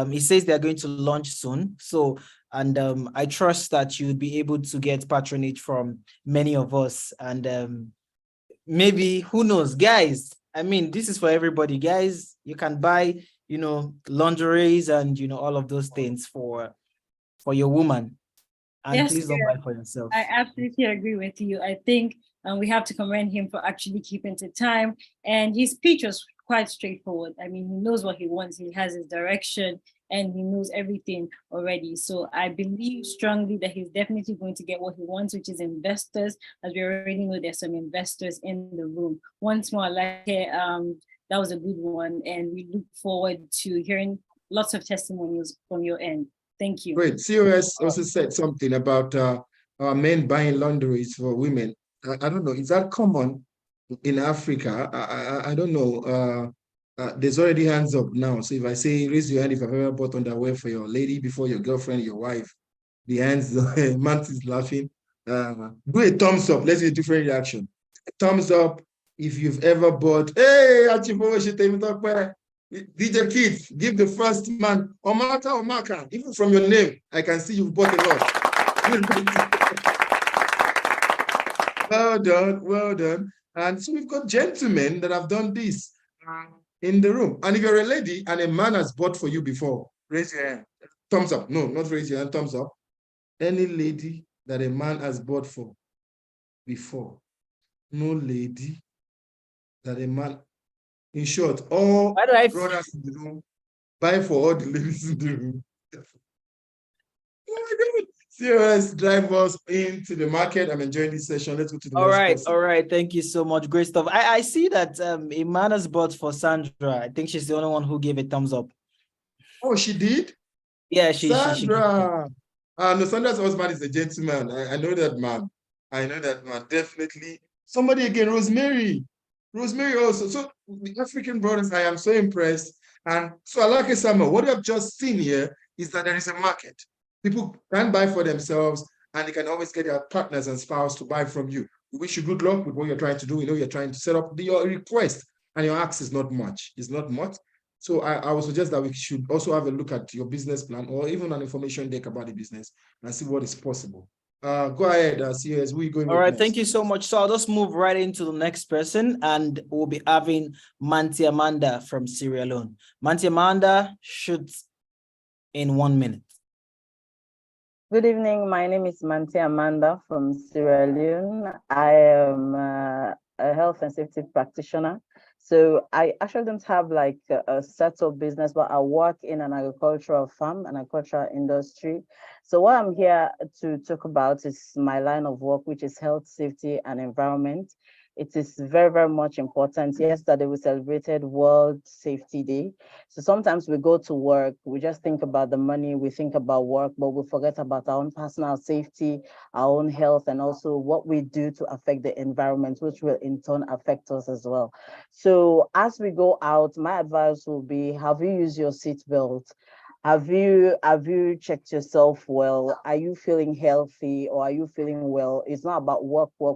he says they're going to launch soon. So, and I trust that you'll be able to get patronage from many of us. And maybe, who knows, guys, I mean, this is for everybody. Guys, you can buy, lingeries and, all of those things for your woman. And yes, please don't buy for yourself. I absolutely agree with you. I think we have to commend him for actually keeping to time. And his speech was quite straightforward. I mean, he knows what he wants. He has his direction and he knows everything already. So I believe strongly that he's definitely going to get what he wants, which is investors. As we already know, there's some investors in the room. Once more, that was a good one. And we look forward to hearing lots of testimonials from your end. Thank you. Great. COS also said something about men buying laundries for women. I don't know, is that common in Africa? I don't know. There's already hands up now. So if I say, raise your hand if I've ever bought underwear for your lady before your girlfriend, your wife, the hands, Mant is laughing. Do a thumbs up. Let's get a different reaction. A thumbs up if you've ever bought. Hey, DJ Kids, give the first man, Omaka, even from your name, I can see you've bought a lot. Well done. And so we've got gentlemen that have done this in the room. And if you're a lady and a man has bought for you before, raise your hand. Thumbs up. No, not raise your hand, thumbs up. Any lady that a man has bought for before. No lady that a man, in short, all brothers in the room, buy for all the ladies in the room. COS, drive us into the market. I'm enjoying this session. Let's go to the next person. All right. Thank you so much. Great stuff. I see that Imana's bought for Sandra. I think she's the only one who gave a thumbs up. Oh, she did? Yeah, Sandra. No, Sandra's husband is a gentleman. I know that man. Definitely. Somebody again, Rosemary. Rosemary also. So the African brothers, I am so impressed. And so Alake Samuel, what you have just seen here is that there is a market. People can buy for themselves and they can always get their partners and spouse to buy from you. We wish you good luck with what you're trying to do. We know you're trying to set up your request and your ask is not much. It's not much. So I would suggest that we should also have a look at your business plan or even an information deck about the business and see what is possible. Go ahead, COS. Who are you going All right, next? thank you so much. So I'll just move right into the next person and we'll be having Manti Amanda from Sierra Leone. Manti Amanda shoots in 1 minute. Good evening. My name is Manti Amanda from Sierra Leone. I am a health and safety practitioner So I actually don't have like a set of business, but I work in an agricultural farm, an agricultural industry. So what I'm here to talk about is my line of work, which is health, safety, and environment. It is very, very much important. Yesterday, we celebrated World Safety Day. So sometimes we go to work, we just think about the money, we think about work, but we forget about our own personal safety, our own health, and also what we do to affect the environment, which will in turn affect us as well. So as we go out, my advice will be, have you used your seatbelt? Have you checked yourself well? Are you feeling healthy or are you feeling well? It's not about work, but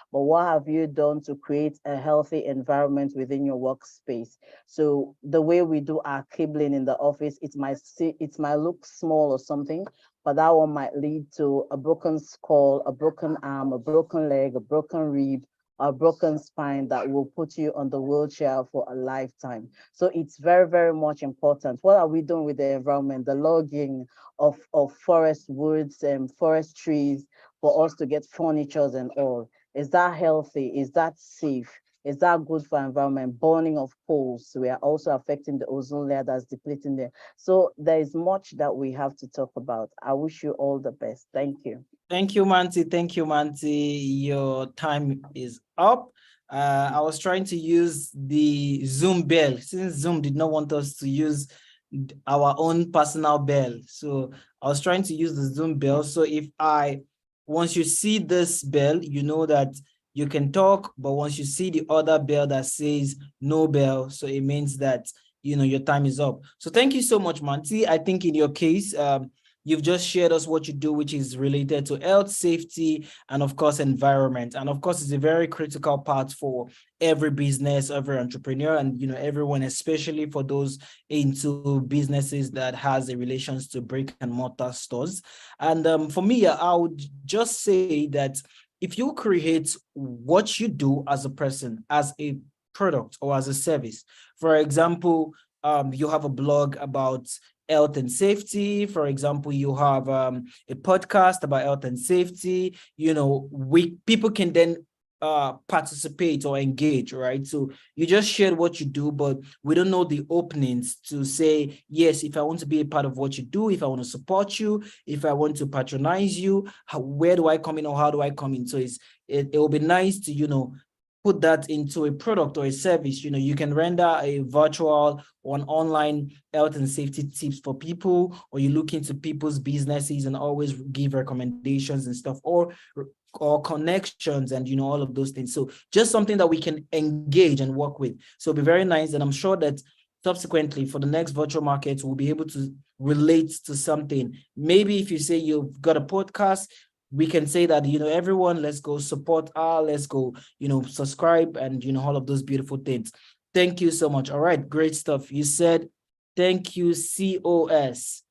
what have you done to create a healthy environment within your workspace? So the way we do our cabling in the office, it might look small or something, but that one might lead to a broken skull, a broken arm, a broken leg, a broken rib, a broken spine that will put you on the wheelchair for a lifetime. So it's very, very much important. What are we doing with the environment? The logging of forest woods and forest trees for us to get furnitures and all. Is that healthy? Is that safe? Is that good for environment? Burning of coals, we are also affecting the ozone layer that's depleting there. So there is much that we have to talk about. I wish you all the best. Thank you. Thank you, Manti. Thank you, Manti. Your time is up. I was trying to use the Zoom bell since Zoom did not want us to use our own personal bell. So I was trying to use the Zoom bell. So once you see this bell, you know that you can talk, but once you see the other bell that says no bell, so it means that, your time is up. So thank you so much, Manti. I think in your case, you've just shared us what you do, which is related to health, safety, and of course, environment. And of course, it's a very critical part for every business, every entrepreneur, and everyone, especially for those into businesses that has a relations to brick and mortar stores. And for me, I would just say that if you create what you do as a person, as a product or as a service, for example, you have a blog about health and safety. For example, you have a podcast about health and safety. People can then participate or engage, right? So you just shared what you do, but we don't know the openings to say, yes, if I want to be a part of what you do, if I want to support you, if I want to patronize you, where do I come in or how do I come in? So it will be nice to, put that into a product or a service. You can render a virtual or an online health and safety tips for people, or you look into people's businesses and always give recommendations and stuff, or connections and all of those things. So just something that we can engage and work with. So it'll be very nice. And I'm sure that subsequently for the next virtual market, we'll be able to relate to something. Maybe if you say you've got a podcast, we can say that, everyone, let's go support let's go, subscribe and, all of those beautiful things. Thank you so much. All right, great stuff. You said, thank you, COS.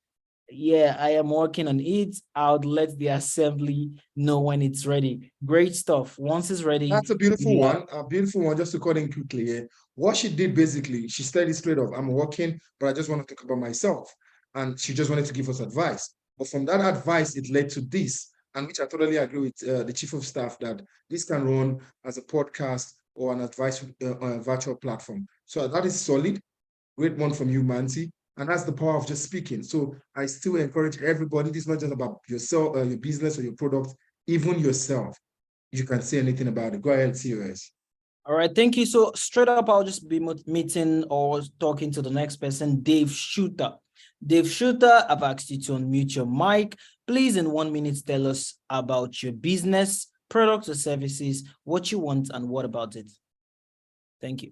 Yeah, I am working on it. I'll let the assembly know when it's ready. Great stuff. Once it's ready. That's a beautiful one. A beautiful one, just to cut in quickly. Yeah. What she did basically, she said it straight off. I'm working, but I just want to talk about myself. And she just wanted to give us advice. But from that advice, it led to this. And which I totally agree with the chief of staff that this can run as a podcast or an advice on a virtual platform. So that is solid. Great one from you, Manti. And that's the power of just speaking. So I still encourage everybody. This is not just about yourself, your business or your product, even yourself. You can say anything about it. Go ahead, COS. All right, thank you. So straight up, I'll just be meeting or talking to the next person, Dave Shooter. Dave Shooter, I've asked you to unmute your mic. Please, in 1 minute, tell us about your business, products or services, what you want and what about it. Thank you.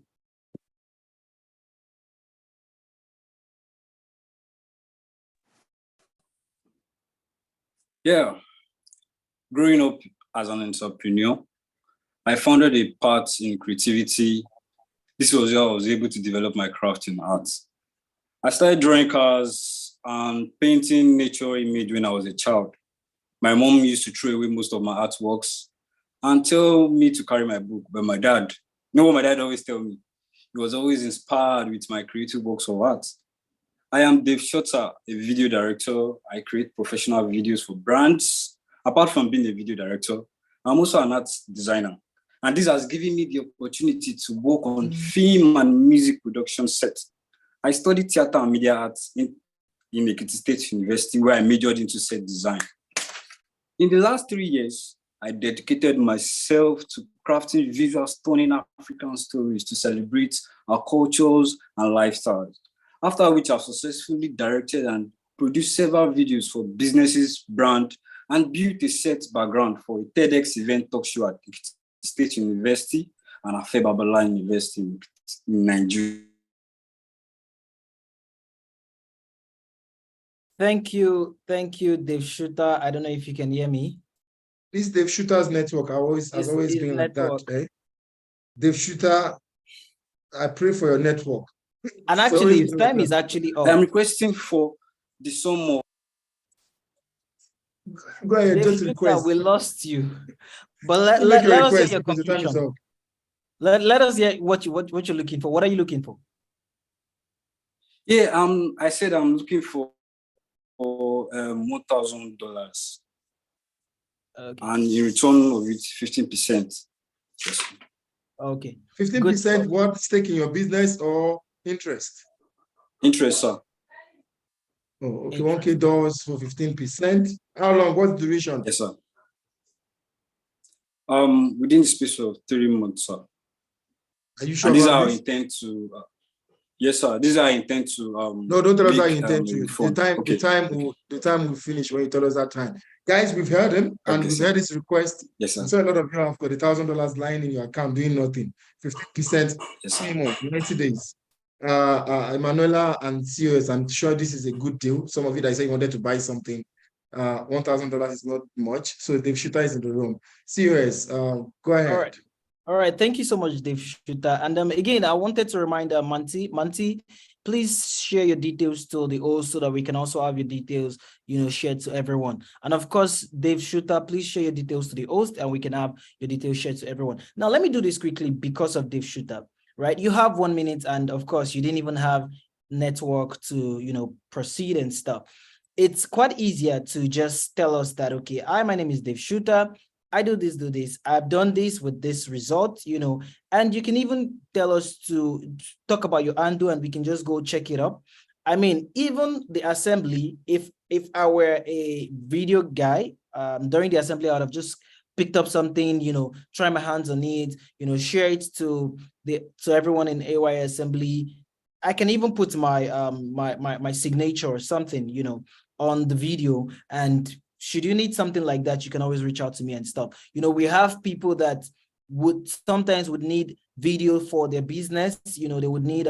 Yeah, growing up as an entrepreneur, I founded a part in creativity. This was how I was able to develop my craft in art. I started drawing cars and painting nature image when I was a child. My mom used to throw away most of my artworks and tell me to carry my book. But my dad, you know what my dad always tell me? He was always inspired with my creative works of art. I am Dave Shooter, a video director. I create professional videos for brands. Apart from being a video director, I'm also an art designer. And this has given me the opportunity to work on film and music production sets. I studied theater and media arts in Ekiti State University, where I majored into set design. In the last 3 years, I dedicated myself to crafting visual, stunning African stories to celebrate our cultures and lifestyles. After which I've successfully directed and produced several videos for businesses, brand, and built a set background for a TEDx event talk show at Ekiti State University and Afe Babalola University in Nigeria. Thank you, Dave Shooter. I don't know if you can hear me. This Dave Shooter's network has always been like that. Eh? Dave Shooter, I pray for your network. And actually, his time is actually up. I'm requesting for the sum of. Go ahead, just Shooter, request. we lost you. But let us hear your confusion. Let us hear what you're looking for. What are you looking for? Yeah, I said I'm looking for $1,000. Okay. And in return of it, 15%. Yes. Okay. 15% what stake in your business or interest? Interest, sir. Oh, okay. $1,000 for 15%. How long? What's the duration? Yes, sir. Within the space of 3 months, sir. Are you sure? And this is about how I this? intend to. Yes, sir. This is how I intend to. No, don't tell us how you make, intend to. reform. The time will finish when you tell us that time. Guys, we've heard him and Okay, we've sir. heard his request. Yes, sir. I'm sure a lot of you have got $1,000 lying in your account doing nothing. 15%, Yes, sir. 3 months, 90 days. Emanuela and COS, I'm sure this is a good deal. Some of you that say you wanted to buy something, $1,000 is not much. So Dave Shooter is in the room. COS, go ahead. All right. Thank you so much, Dave Shooter. And again, I wanted to remind Manti, please share your details to the host so that we can also have your details, shared to everyone. And of course, Dave Shooter, please share your details to the host and we can have your details shared to everyone. Now, let me do this quickly because of Dave Shooter, right? You have 1 minute and of course, you didn't even have network to, proceed and stuff. It's quite easier to just tell us that, okay, my name is Dave Shooter. I do this. I've done this with this result, and you can even tell us to talk about your handle and we can just go check it up. I mean, even the assembly, if I were a video guy, during the assembly, I would have just picked up something, try my hands on it, share it to everyone in AY assembly. I can even put my my signature or something, on the video. And should you need something like that, you can always reach out to me and stuff. We have people that would need video for their business. They would need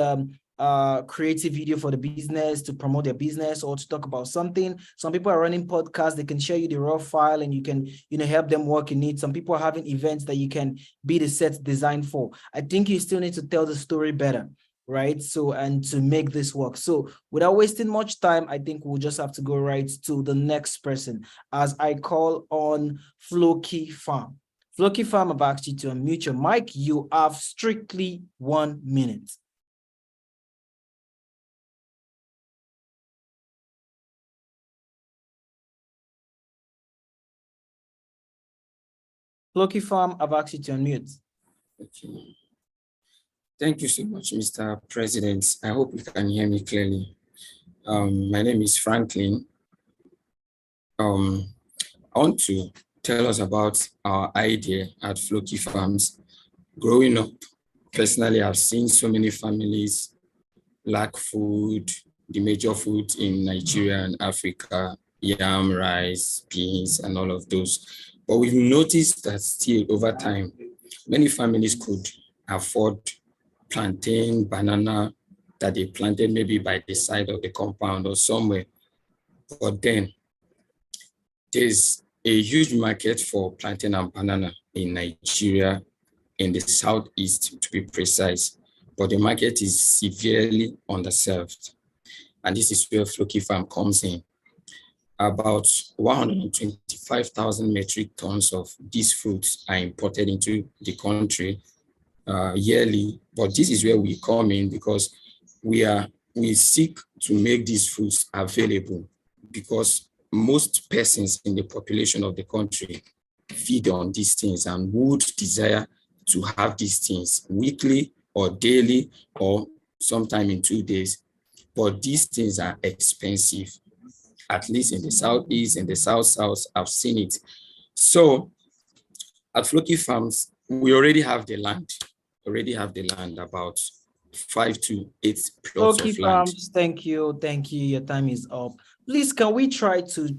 creative video for the business to promote their business or to talk about something. Some people are running podcasts. They can share you the raw file and you can, help them work in it. Some people are having events that you can be the set design for. I think you still need to tell the story better, right? So, and to make this work. So without wasting much time, I think we'll just have to go right to the next person as I call on Floki Farm. Floki Farm, I've asked you to unmute your mic. You have strictly 1 minute. Floki Farm, I've asked you to unmute. Okay. Thank you so much, Mr. President. I hope you can hear me clearly. My name is Franklin. I want to tell us about our idea at Floki Farms. Growing up, personally, I've seen so many families lack food, the major food in Nigeria and Africa, yam, rice, beans, and all of those. But we've noticed that still over time, many families could afford plantain, banana that they planted maybe by the side of the compound or somewhere. But then there's a huge market for plantain and banana in Nigeria, in the southeast to be precise. But the market is severely underserved. And this is where Floki Farm comes in. About 125,000 metric tons of these fruits are imported into the country yearly, but this is where we come in because we seek to make these fruits available because most persons in the population of the country feed on these things and would desire to have these things weekly or daily or sometime in 2 days. But these things are expensive, at least in the Southeast, in the South, I've seen it. So at Floki Farms, we already have the land, about 5 to 8 plots Floki of land. Farms, thank you. Your time is up. Please, can we try to,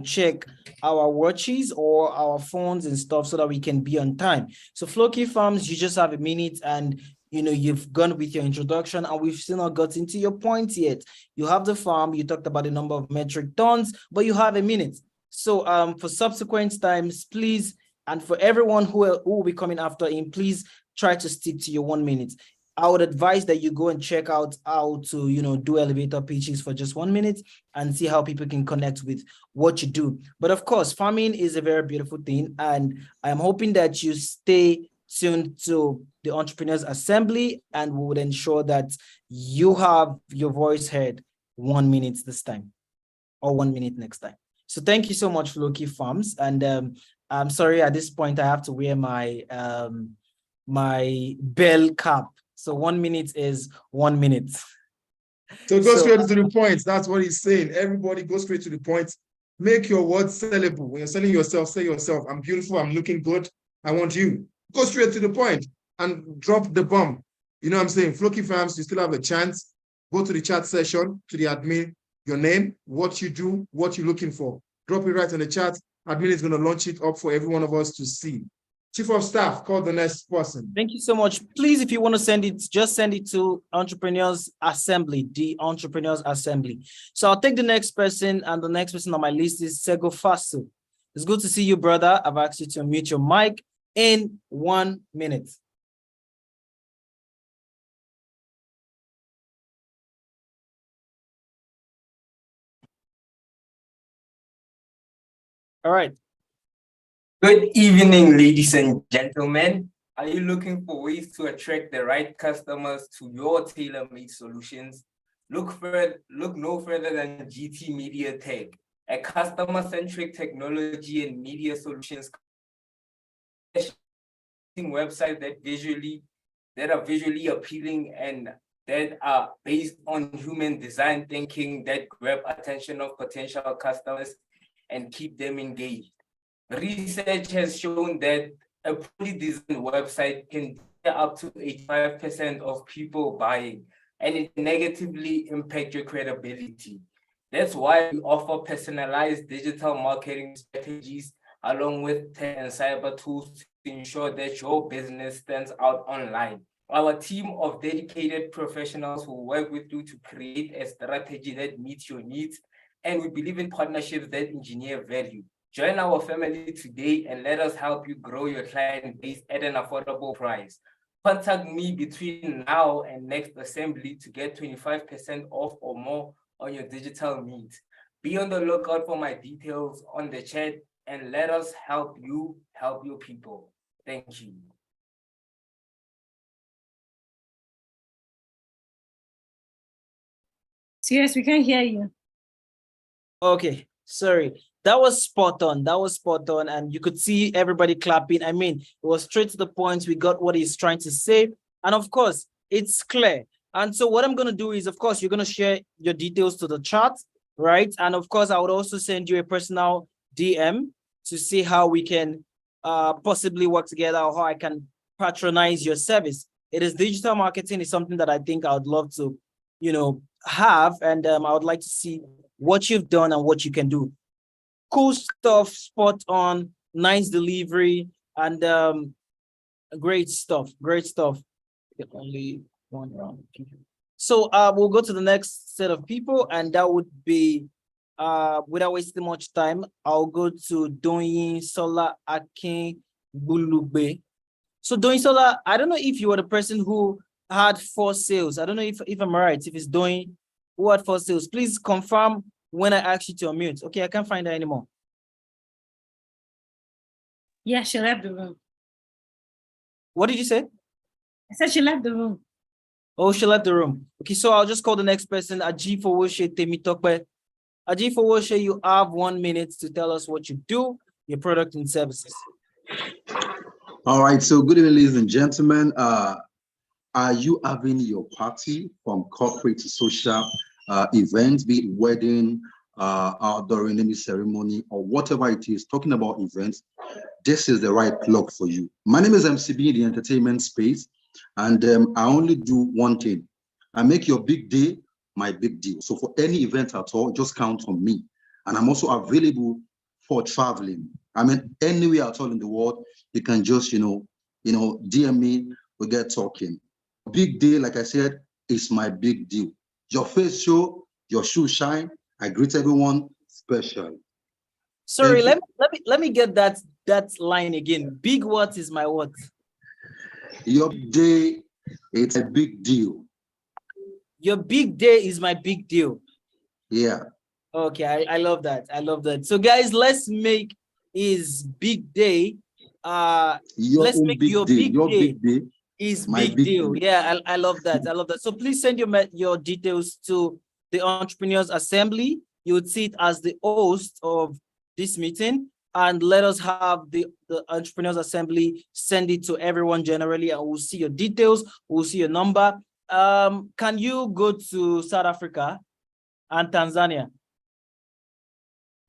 check our watches or our phones and stuff so that we can be on time? So Floki Farms, you just have a minute and, you've gone with your introduction and we've still not gotten to your point yet. You have the farm, you talked about the number of metric tons, but you have a minute. So for subsequent times, please, and for everyone who will be coming after him, please try to stick to your 1 minute. I would advise that you go and check out how to, do elevator pitches for just 1 minute and see how people can connect with what you do. But of course, farming is a very beautiful thing. And I'm hoping that you stay tuned to the Entrepreneurs Assembly and we would ensure that you have your voice heard 1 minute this time or 1 minute next time. So thank you so much, Floki Farms. And I'm sorry, at this point, I have to wear my my bell cap. So 1 minute is 1 minute. So go straight to the point. That's what he's saying. Everybody go straight to the point. Make your words sellable. When you're selling yourself, say yourself, I'm beautiful, I'm looking good, I want you. Go straight to the point and drop the bomb. You know what I'm saying? Floki Farms, you still have a chance. Go to the chat session, to the admin, your name, what you do, what you're looking for. Drop it right in the chat. Admin is going to launch it up for every one of us to see. Chief of Staff, call the next person. Thank you so much. Please, if you want to send it, just send it to Entrepreneurs Assembly, the Entrepreneurs Assembly. So I'll take the next person, and the next person on my list is Sego Fasu. It's good to see you, brother. I've asked you to unmute your mic in 1 minute. All right. Good evening, ladies and gentlemen. Are you looking for ways to attract the right customers to your tailor-made solutions? Look no further than GT Media Tech, a customer-centric technology and media solutions website that are visually appealing and that are based on human design thinking that grab attention of potential customers and keep them engaged. Research has shown that a poorly designed website can get up to 85% of people buying, and it negatively impact your credibility. That's why we offer personalized digital marketing strategies along with tech and cyber tools to ensure that your business stands out online. Our team of dedicated professionals will work with you to create a strategy that meets your needs, and we believe in partnerships that engineer value. Join our family today and let us help you grow your client base at an affordable price. Contact me between now and next assembly to get 25% off or more on your digital needs. Be on the lookout for my details on the chat and let us help you help your people. Thank you. Yes, we can hear you. Okay, sorry. That was spot on. And you could see everybody clapping. I mean, it was straight to the point. We got what he's trying to say. And of course, it's clear. And so what I'm going to do is, of course, you're going to share your details to the chat, right? And of course, I would also send you a personal DM to see how we can possibly work together or how I can patronize your service. It is digital marketing is something that I think I would love to, have. And I would like to see what you've done and what you can do. Cool stuff, spot on, nice delivery, and great stuff. Only one round. So we'll go to the next set of people, and that would be, without wasting much time, I'll go to Doyin Sola Akin Bulugbe. So Doyin Sola, I don't know if you were the person who had 4 sales. I don't know if I'm right, if it's Doyin who had 4 sales. Please confirm when I asked you to unmute. Okay, I can't find her anymore. Yeah, she left the room. What did you say? I said she left the room. Oh, she left the room. Okay, so I'll just call the next person, Ajifowoshe Temitokpe. Ajifowoshe, you have 1 minute to tell us what you do, your product and services. All right, so good evening, ladies and gentlemen. Are you having your party from corporate to social events, be it wedding, outdoor naming ceremony, or whatever it is, talking about events? This is the right plug for you. My name is MCB, the entertainment space, and I only do one thing. I make your big day my big deal. So for any event at all, just count on me. And I'm also available for traveling. I mean, anywhere at all in the world, you can just, DM me, we get talking. Big day, like I said, is my big deal. Your face show, your shoe shine. I greet everyone special. Sorry, let me get that line again. Big what is my what? Your day, it's a big deal. Your big day is my big deal. Yeah. Okay, I love that. I love that. So guys, let's make his big day. Let's make your big day is big deal. Yeah, I love that. I love that. So please send your details to the Entrepreneurs Assembly. You would see it as the host of this meeting, and let us have the Entrepreneurs Assembly send it to everyone generally, and we'll see your details. We'll see your number. Can you go to South Africa and Tanzania?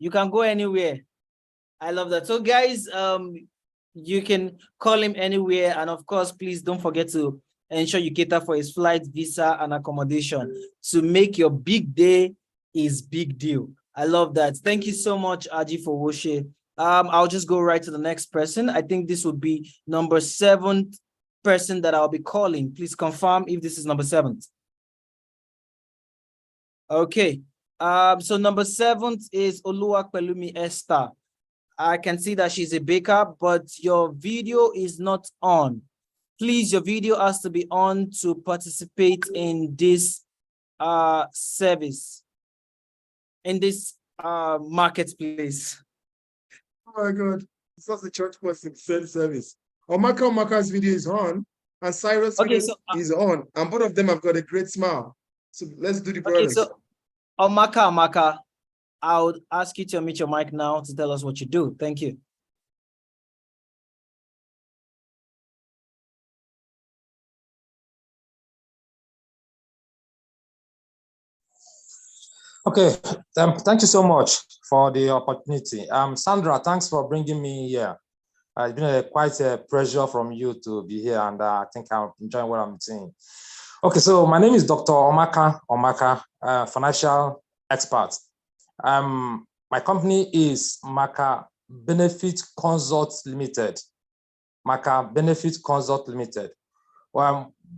You can go anywhere. I love that. So guys, you can call him anywhere, and of course, please don't forget to ensure you cater for his flight, visa, and accommodation to make your big day his big deal. I love that. Thank you so much, Aji, for Woshe. I'll just go right to the next person. I think this would be number 7 person that I'll be calling. Please confirm if this is number 7. Okay. So number 7 is Oluwapelumi Esther. I can see that she's a baker, but your video is not on. Please, your video has to be on to participate in this service, in this marketplace. Oh my God, it's not the church person send service. Omaka's video is on, and Cyrus' video is on, and both of them have got a great smile. So let's do the brothers. Okay, so Omaka, I would ask you to unmute your mic now to tell us what you do. Thank you. Okay, thank you so much for the opportunity. Sandra, thanks for bringing me here. It's been quite a pleasure from you to be here, and I think I'm enjoying what I'm seeing. Okay, so my name is Dr. Omaka, financial expert. My company is Maka Benefit Consult Limited. Maka Benefit Consult Limited.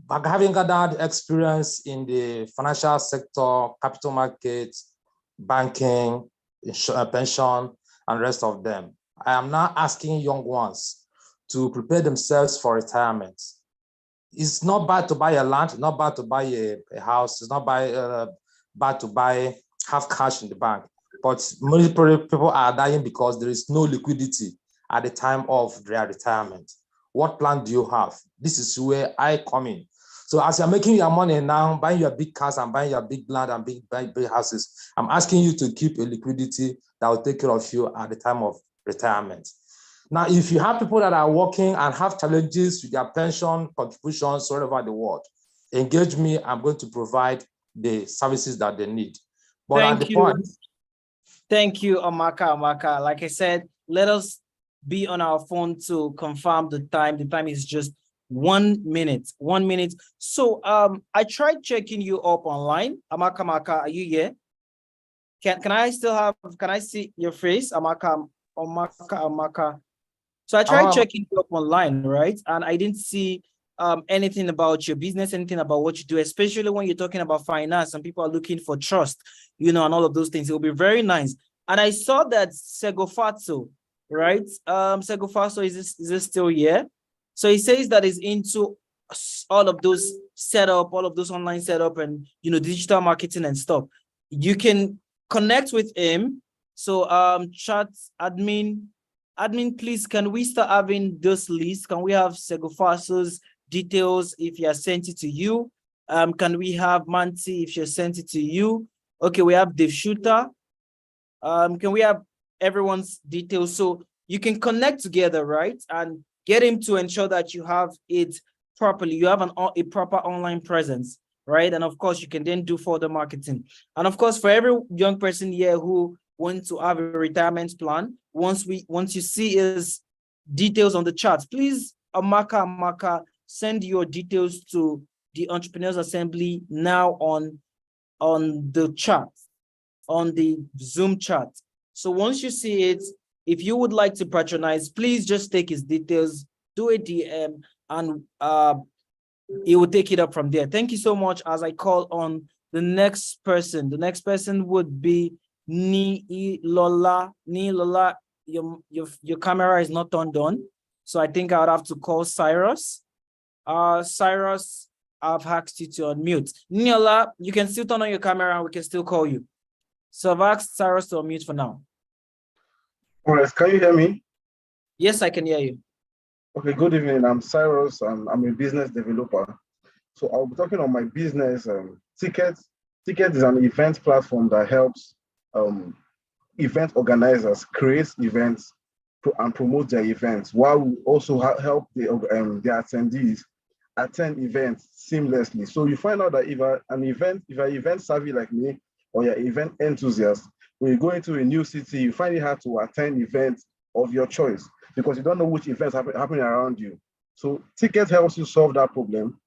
Having gathered experience in the financial sector, capital markets, banking, pension, and rest of them, I am now asking young ones to prepare themselves for retirement. It's not bad to buy a land, not bad to buy a house, it's not bad to have cash in the bank. But many people are dying because there is no liquidity at the time of their retirement. What plan do you have? This is where I come in. So as you're making your money now, buying your big cars and buying your big land and big houses, I'm asking you to keep a liquidity that will take care of you at the time of retirement. Now, if you have people that are working and have challenges with their pension contributions all over the world, engage me. I'm going to provide the services that they need. But Thank you, Omaka. Like I said, let us be on our phone to confirm the time. The time is just 1 minute. 1 minute. So I tried checking you up online. Omaka, are you here? Can I see your face? Omaka. So I tried checking you up online, right? And I didn't see anything about your business, anything about what you do, especially when you're talking about finance and people are looking for trust, and all of those things. It will be very nice. And I saw that Segofatso, right? Segofatso, is this still here? So he says that he's into all of those setup, all of those online setup and, digital marketing and stuff. You can connect with him. So chat admin, please, can we start having this list? Can we have Segofatso's details if he has sent it to you? Can we have Manti if she has sent it to you? Okay, we have Dave Shooter. Can we have everyone's details so you can connect together, right? And Get him to ensure that you have it properly. You have a proper online presence, right? And of course, you can then do further marketing. And of course, for every young person here who wants to have a retirement plan, once you see his details on the charts, please, Amaka, send your details to the Entrepreneurs Assembly now on the chat, on the Zoom chat. So once you see it, if you would like to patronize, please just take his details, do a DM, and he will take it up from there. Thank you so much. As I call on the next person. The next person would be Nilola. Nilola, your camera is not turned on. So I think I would have to call Cyrus. Cyrus, I've asked you to unmute. Nilola, you can still turn on your camera and we can still call you. So I've asked Cyrus to unmute for now. All right, can you hear me? Yes, I can hear you. Okay, good evening. I'm Cyrus. I'm a business developer. So I'll be talking on my business. Ticket is an event platform that helps event organizers create events and promote their events, while we also help the attendees attend events seamlessly. So you find out that if you're event savvy like me, or you're an event enthusiast, when you go into a new city, you find it hard to attend events of your choice because you don't know which events happening around you. So Ticket helps you solve that problem,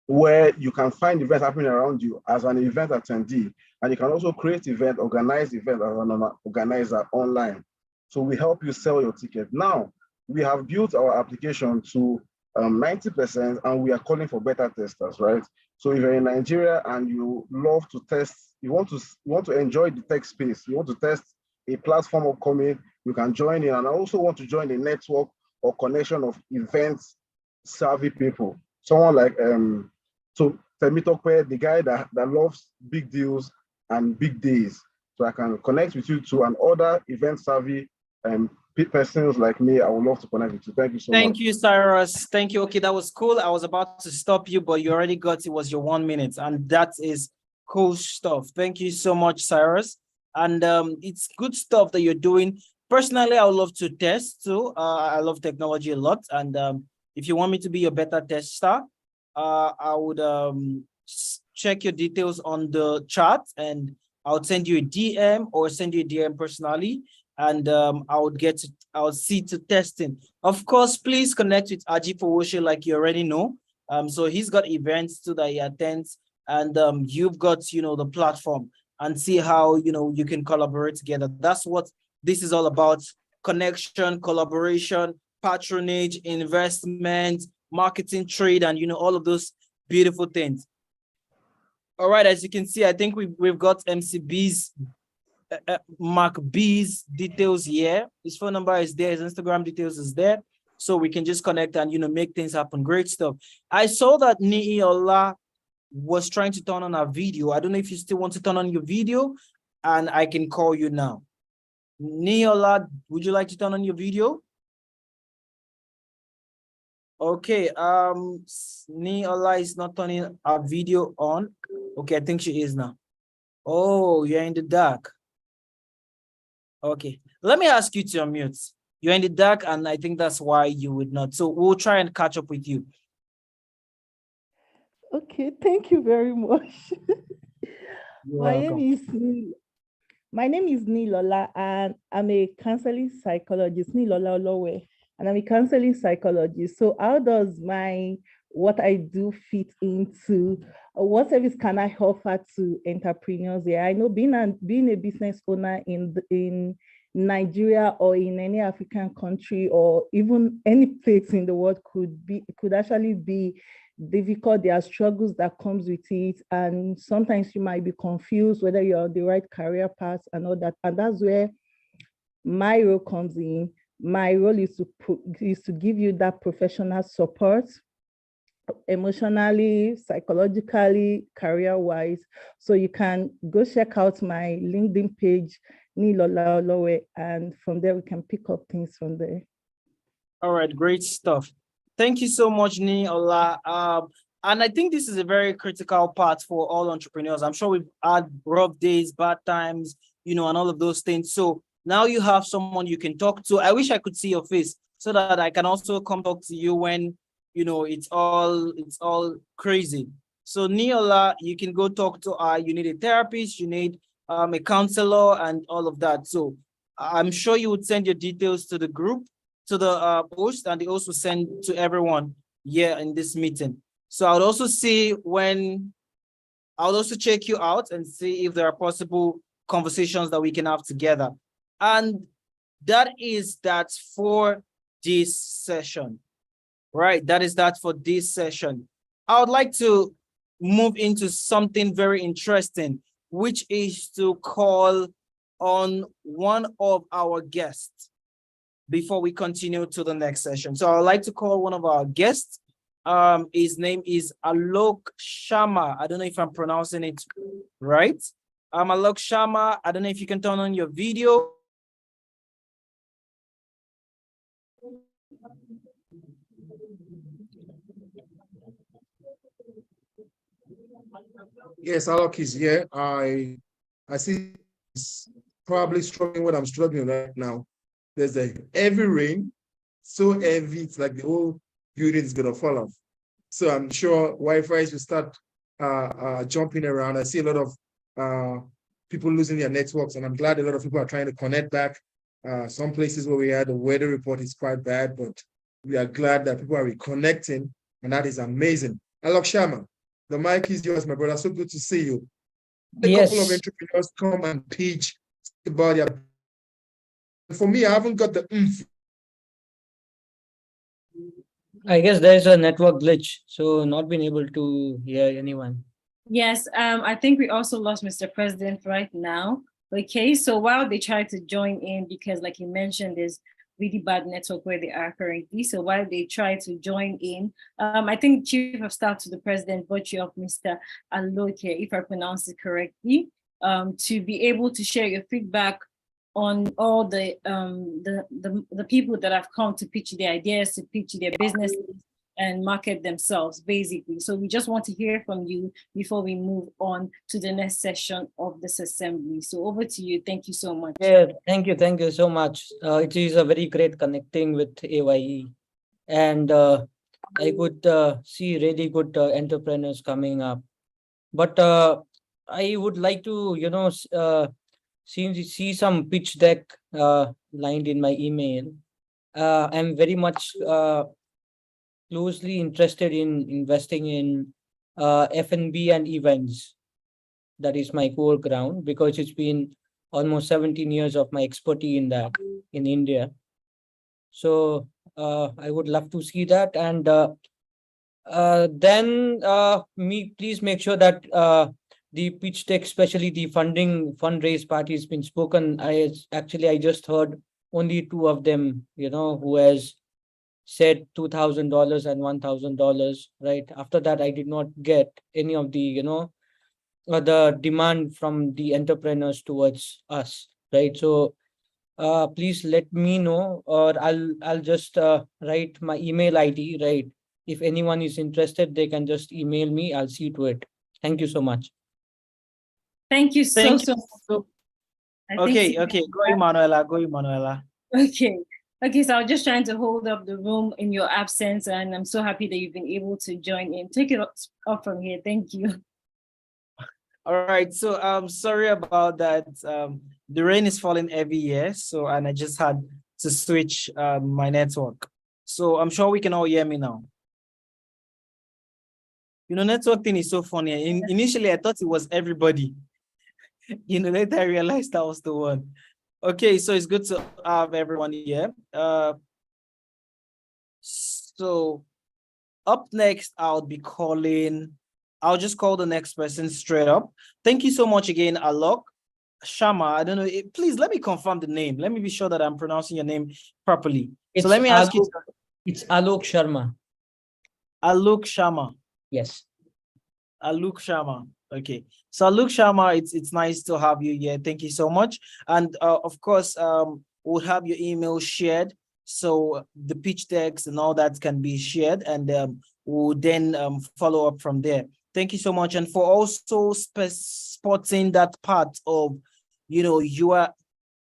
where you can find events happening around you as an event attendee, and you can also create events, organize events as an organizer online. So we help you sell your ticket. Now, we have built our application to 90%, and we are calling for beta testers, right? So if you're in Nigeria and you love to test, you want to enjoy the tech space, you want to test a platform upcoming, you can join in. And I also want to join a network or connection of events savvy people. Someone like so Temitope, the guy that loves big deals and big days. So I can connect with you to, and other event savvy persons like me. I would love to connect with you. Thank you so much. Thank you, Cyrus. Thank you. Okay, that was cool. I was about to stop you, but you already got it. Was your 1 minute, and that is cool stuff. Thank you so much, Cyrus. And it's good stuff that you're doing. Personally, I would love to test too. I love technology a lot, and if you want me to be your beta tester, I would check your details on the chat, and I'll send you a DM or send you a DM personally, and I would see to testing. Of course, please connect with Aji Fowoshe like you already know. So he's got events too that he attends, and you've got, the platform, and see how, you can collaborate together. That's what this is all about: connection, collaboration, patronage, investment, marketing, trade, and all of those beautiful things. All right, as you can see, I think we've got MCB's Mark B's details here. His phone number is there, his Instagram details is there, so we can just connect and make things happen. Great stuff. I saw that Niiola was trying to turn on our video. I don't know if you still want to turn on your video, and I can call you now. Niiola, would you like to turn on your video? Okay, Niiola is not turning our video on. Okay, I think she is now. Oh, you're in the dark. Okay, let me ask you to unmute. You're in the dark, and I think that's why you would not. So we'll try and catch up with you. Okay, thank you very much. My name is Nilola, and I'm a counseling psychologist, Nilola Olowe, and I'm a counseling psychologist. So how does what I do fit into, what service can I offer to entrepreneurs here? I know being a business owner in Nigeria or in any African country or even any place in the world could actually be difficult. There are struggles that comes with it, and sometimes you might be confused whether you're on the right career path and all that. And that's where my role comes in. My role is to give you that professional support, emotionally, psychologically, career-wise. So you can go check out my LinkedIn page, Nilola Olowe, and from there we can pick up things from there. All right, great stuff. Thank you so much, Nilola. And I think this is a very critical part for all entrepreneurs. I'm sure we've had rough days, bad times, and all of those things. So now you have someone you can talk to. I wish I could see your face. so that I can also come talk to you when, you know, it's all crazy. So Neola, you can go talk to her. You need a therapist, you need a counselor and all of that. So I'm sure you would send your details to the group, to the host, and they also send to everyone here in this meeting. So I would also see when, I'll also check you out and see if there are possible conversations that we can have together. And that is that for this session, right? That is that for this session. I would like to move into something very interesting, which is to call on one of our guests before we continue to the next session. So I'd like to call one of our guests. His name is Alok Sharma. I don't know if I'm pronouncing it right. Alok Sharma, I don't know if you can turn on your video. Yes, Alok is here. I see he's probably struggling what I'm struggling right now. There's a heavy rain, so heavy, it's like the whole building is gonna fall off. So I'm sure Wi-Fi will start jumping around. I see a lot of people losing their networks, and I'm glad a lot of people are trying to connect back. Some places where we had the weather report is quite bad, but we are glad that people are reconnecting, and that is amazing. Alok Sharma, the mic is yours, my brother. So good to see you. A couple of entrepreneurs come and pitch about their. For me, I haven't got the oomph. I guess there's a network glitch, so not been able to hear anyone. Yes, I think we also lost Mr. President right now. Okay, so while they try to join in, because like you mentioned, there's really bad network where they are currently. So while they try to join in, I think Chief of Staff to the President, virtue of Mr. Aloke, if I pronounce it correctly, to be able to share your feedback on all the people that have come to pitch their ideas, to pitch their businesses and market themselves, basically. So we just want to hear from you before we move on to the next session of this assembly. So over to you. Thank you so much. Yeah, thank you so much. It is a very great connecting with AYE, and I could see really good entrepreneurs coming up. But I would like to, you know, see some pitch deck lined in my email. I'm very much closely interested in investing in F&B and events. That is my core ground, because it's been almost 17 years of my expertise in that in India. So I would love to see that. And then please make sure that the pitch deck, especially the fundraise part, has been spoken. I just heard only two of them, you know, who has said $2,000 and $1,000, right? After that, I did not get any of the, you know, the demand from the entrepreneurs towards us, right? So please let me know, or I'll just write my email ID, right? If anyone is interested, they can just email me. I'll see to it. Thank you so much. Thank you so much. Okay, go Emanuela. Okay, so I was just trying to hold up the room in your absence, and I'm so happy that you've been able to join in. Take it off from here. Thank you. All right, so I'm sorry about that. The rain is falling every year, and I just had to switch my network. So I'm sure we can all hear me now. You know, network thing is so funny. Initially, I thought it was everybody. You know, later I realized that was the one. Okay, so it's good to have everyone here. So up next, I'll just call the next person straight up. Thank you so much again, Alok Sharma. I don't know, please let me confirm the name. Let me be sure that I'm pronouncing your name properly. So let me ask you. It's Alok Sharma. Alok Sharma. Yes. Alok Sharma. Okay. So Alok Sharma, it's nice to have you here. Thank you so much. And of course, we'll have your email shared, so the pitch decks and all that can be shared, and we'll then follow up from there. Thank you so much, and for also spotting that part of, you know, you are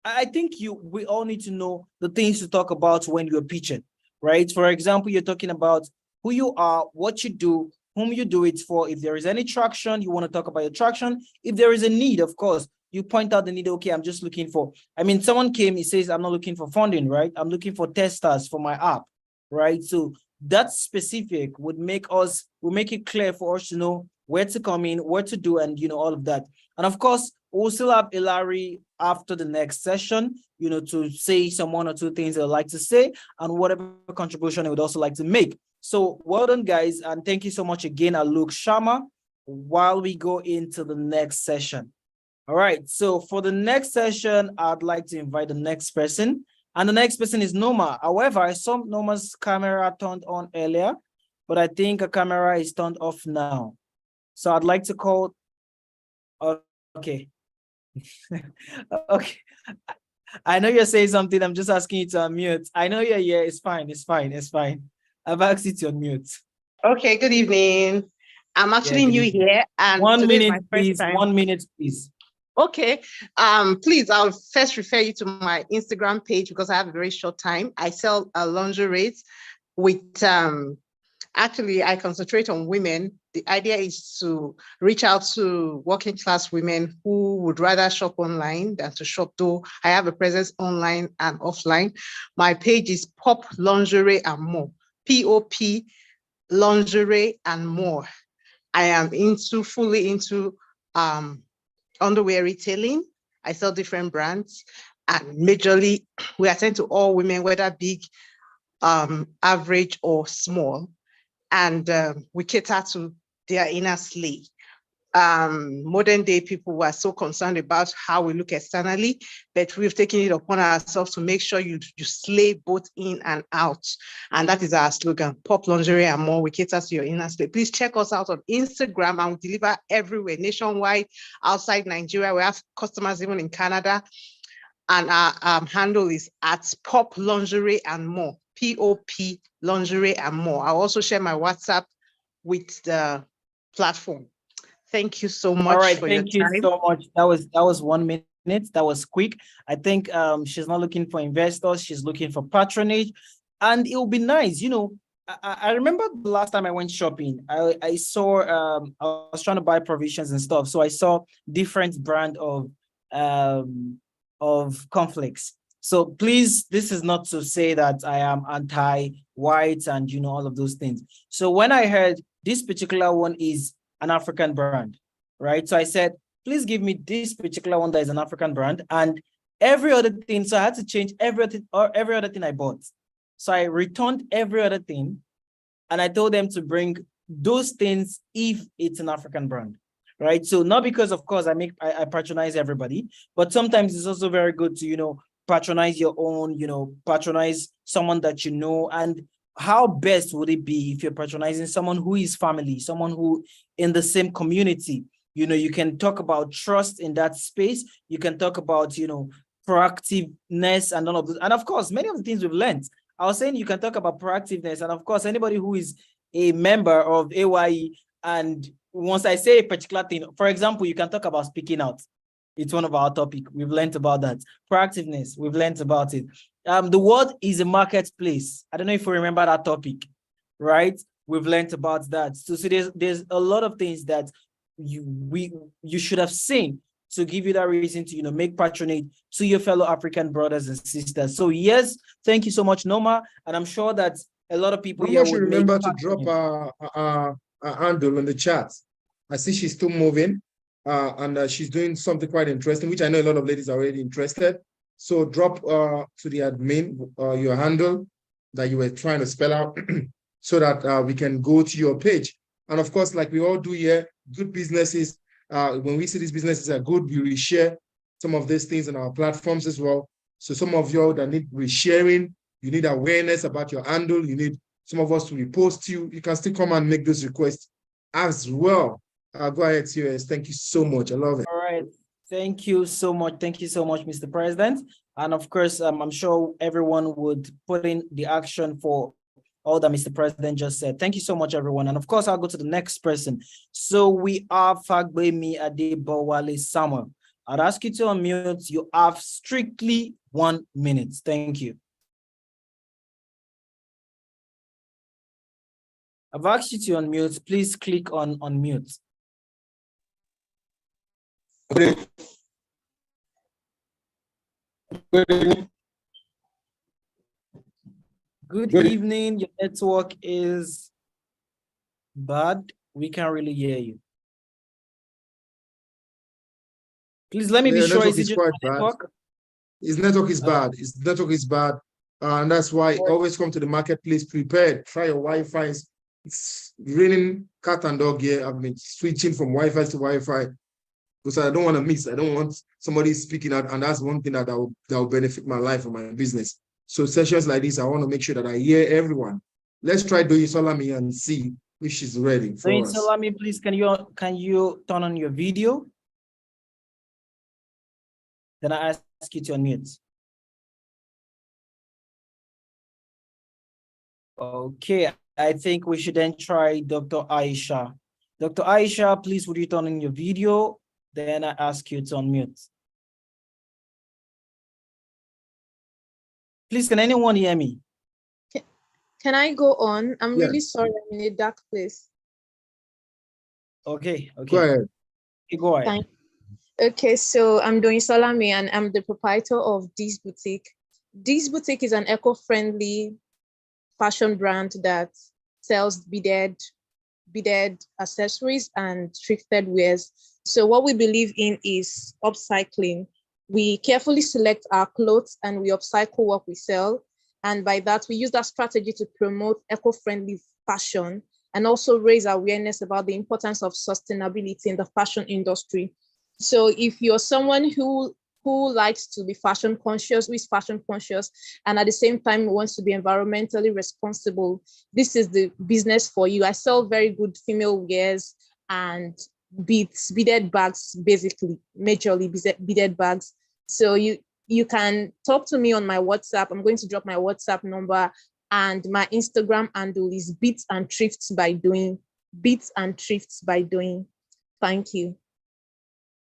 I think we all need to know the things to talk about when you're pitching, right? For example, you're talking about who you are, what you do, whom you do it for. If there is any traction, you want to talk about your traction. If there is a need, of course, you point out the need. Okay, I'm just looking for, I mean, someone came, he says, I'm not looking for funding, right? I'm looking for testers for my app, right? So that specific would make it clear for us to know where to come in, what to do, and, all of that. And of course, we'll still have Hilary after the next session, to say some one or two things they'd like to say and whatever contribution they would also like to make. So well done, guys. And thank you so much again, Alok Sharma, while we go into the next session. All right. So for the next session, I'd like to invite the next person. And the next person is Noma. However, I saw Noma's camera turned on earlier, but I think her camera is turned off now. So I'd like to call. Okay. Okay. I know you're saying something. I'm just asking you to unmute. I know you're here. It's fine. It's fine. It's fine. I've asked you to unmute. Okay, good evening. I'm actually new here. And 1 today's minute, my first please. time. 1 minute, please. Okay. Please, I'll first refer you to my Instagram page because I have a very short time. I sell lingerie with actually I concentrate on women. The idea is to reach out to working class women who would rather shop online than to shop, though I have a presence online and offline. My page is Pop Lingerie and More. POP Lingerie and More. I am fully into underwear retailing. I sell different brands, and majorly we attend to all women, whether big, average, or small. And we cater to their inner slay. Modern day people were so concerned about how we look externally, but we've taken it upon ourselves to make sure you slay both in and out. And that is our slogan, Pop Lingerie and More. We cater to your inner slay. Please check us out on Instagram, and we deliver everywhere, nationwide, outside Nigeria. We have customers even in Canada. And our handle is at Pop Lingerie and More, POP Lingerie and More. I'll also share my WhatsApp with the platform. Thank you so much. All right, for thank your you time. so much. That was 1 minute. That was quick. I think she's not looking for investors. She's looking for patronage, and it will be nice. I remember the last time I went shopping. I saw I was trying to buy provisions and stuff, so I saw different brand of conflicts. So please, this is not to say that I am anti-white and all of those things. So when I heard this particular one is an African brand, right? So I said, please give me this particular one that is an African brand and every other thing. So I had to change every other thing I bought. So I returned every other thing and I told them to bring those things if it's an African brand, right? So not because, of course, I patronize everybody, but sometimes it's also very good to, patronize your own, patronize someone that you know. And how best would it be if you're patronizing someone who is family, someone who in the same community? You can talk about trust in that space. You can talk about, proactiveness and all of this. And of course, many of the things we've learned. I was saying you can talk about proactiveness. And of course, anybody who is a member of AYE, and once I say a particular thing, for example, you can talk about speaking out. It's one of our topics. We've learned about that. Proactiveness, we've learned about it. The world is a marketplace. I don't know if you remember that topic, right? We've learned about that. So there's a lot of things that you should have seen to give you that reason to make patronage to your fellow African brothers and sisters. So yes, thank you so much, Noma, and I'm sure that a lot of people here should would remember to drop a handle in the chat. I see she's still moving, and she's doing something quite interesting, which I know a lot of ladies are already interested. So drop to the admin your handle that you were trying to spell out so that we can go to your page. And of course, like we all do here, good businesses, when we see these businesses are good, we reshare some of these things on our platforms as well. So some of you that need resharing, you need awareness about your handle, you need some of us to repost you, you can still come and make those requests as well. Go ahead, COS. Thank you so much. I love it. All right. Thank you so much. Thank you so much, Mr. President. And of course, I'm sure everyone would put in the action for all that Mr. President just said. Thank you so much, everyone. And of course, I'll go to the next person. So we are Fagbemi Adebowale Samuel. I'd ask you to unmute. You have strictly 1 minute. Thank you. I've asked you to unmute. Please click on unmute. Good evening. Your network is bad. We can't really hear you. Please let me be Your sure. network Is it is just quite my bad. network? His network is bad. His network is bad. And that's why always come to the marketplace prepared. Try your Wi-Fi. It's raining cat and dog here. I've been switching from Wi-Fi to Wi-Fi because I don't want to miss. I don't want somebody speaking out. And that's one thing that will benefit my life and my business. So sessions like this, I want to make sure that I hear everyone. Let's try Doyin Salami and see if she's ready for Doyin us. Salami, please, can you turn on your video? Then I ask you to unmute. Okay, I think we should then try Dr. Aisha. Dr. Aisha, please would you turn on your video? Then I ask you to unmute. Please, can anyone hear me? Can I go on? I'm Yeah. really sorry, I'm in a dark place. Okay. Go ahead. Okay, go ahead. Thank you. Okay, so I'm Doyin Salami and I'm the proprietor of This Boutique. This Boutique is an eco-friendly fashion brand that sells beaded accessories and thrifted wares. So what we believe in is upcycling. We carefully select our clothes and we upcycle what we sell. And by that, we use that strategy to promote eco-friendly fashion and also raise awareness about the importance of sustainability in the fashion industry. So if you're someone who likes to be fashion conscious, who is fashion conscious, and at the same time wants to be environmentally responsible, this is the business for you. I sell very good female wears and beaded bags, basically, majorly beaded bags. So you can talk to me on my WhatsApp. I'm going to drop my WhatsApp number, and my Instagram handle is Beats and Thrifts by Doyin. Beats and Thrifts by Doyin. Thank you.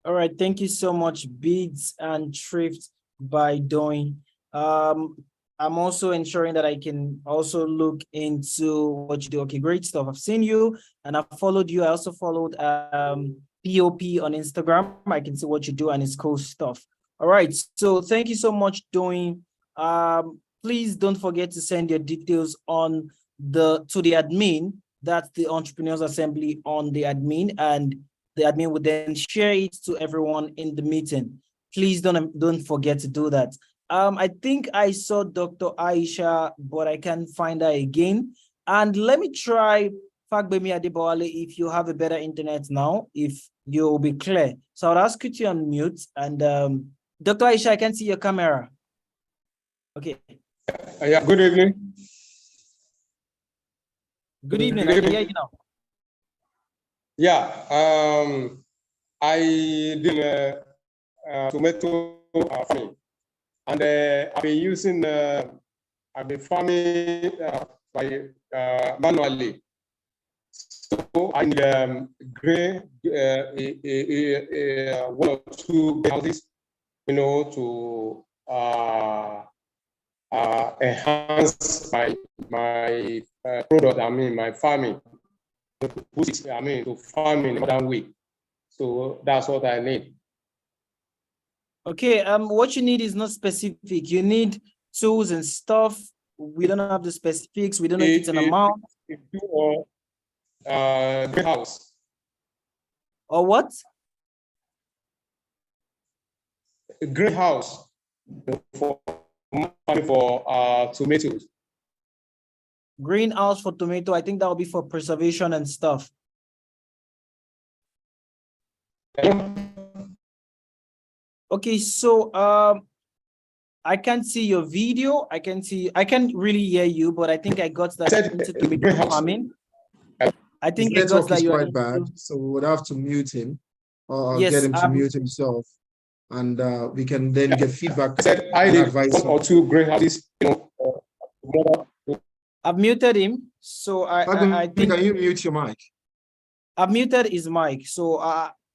All right, thank you so much, Beads and Thrift by Doyin. I'm also ensuring that I can also look into what you do. Okay, great stuff. I've seen you and I've followed you. I also followed POP on Instagram. I can see what you do and it's cool stuff. All right, so thank you so much, Doyin. Please don't forget to send your details on to the admin. That's the Entrepreneurs Assembly on the admin, and the admin would then share it to everyone in the meeting. Please don't forget to do that. I think I saw Dr. Aisha, but I can't find her again. And let me try Fagbemi Adebowale if you have a better internet now, if you'll be clear. So I'll ask you to unmute. And Dr. Aisha, I can see your camera. Okay. Yeah, good evening. Good evening. I can hear you now. Yeah, I did tomato farming, and I've been using, I've been farming manually. So I need gray, 1 or 2 houses, to enhance my product. My farming. To farm in a modern way. So that's what I need. Okay, what you need is not specific. You need tools and stuff. We don't have the specifics. We don't know if it's an amount. Greenhouse. Or what? A greenhouse for tomatoes. Greenhouse for tomato. I think that will be for preservation and stuff. Okay, so I can't see your video. I can really hear you, but I think I got that into tomato farming. I think his it got network that is you are quite bad, so we would have to mute him or Yes, get him to mute himself, and we can then get feedback. I and need advice 1 or 2 greenhouses. I've muted him, so I think. Can you mute your mic? I've muted his mic, so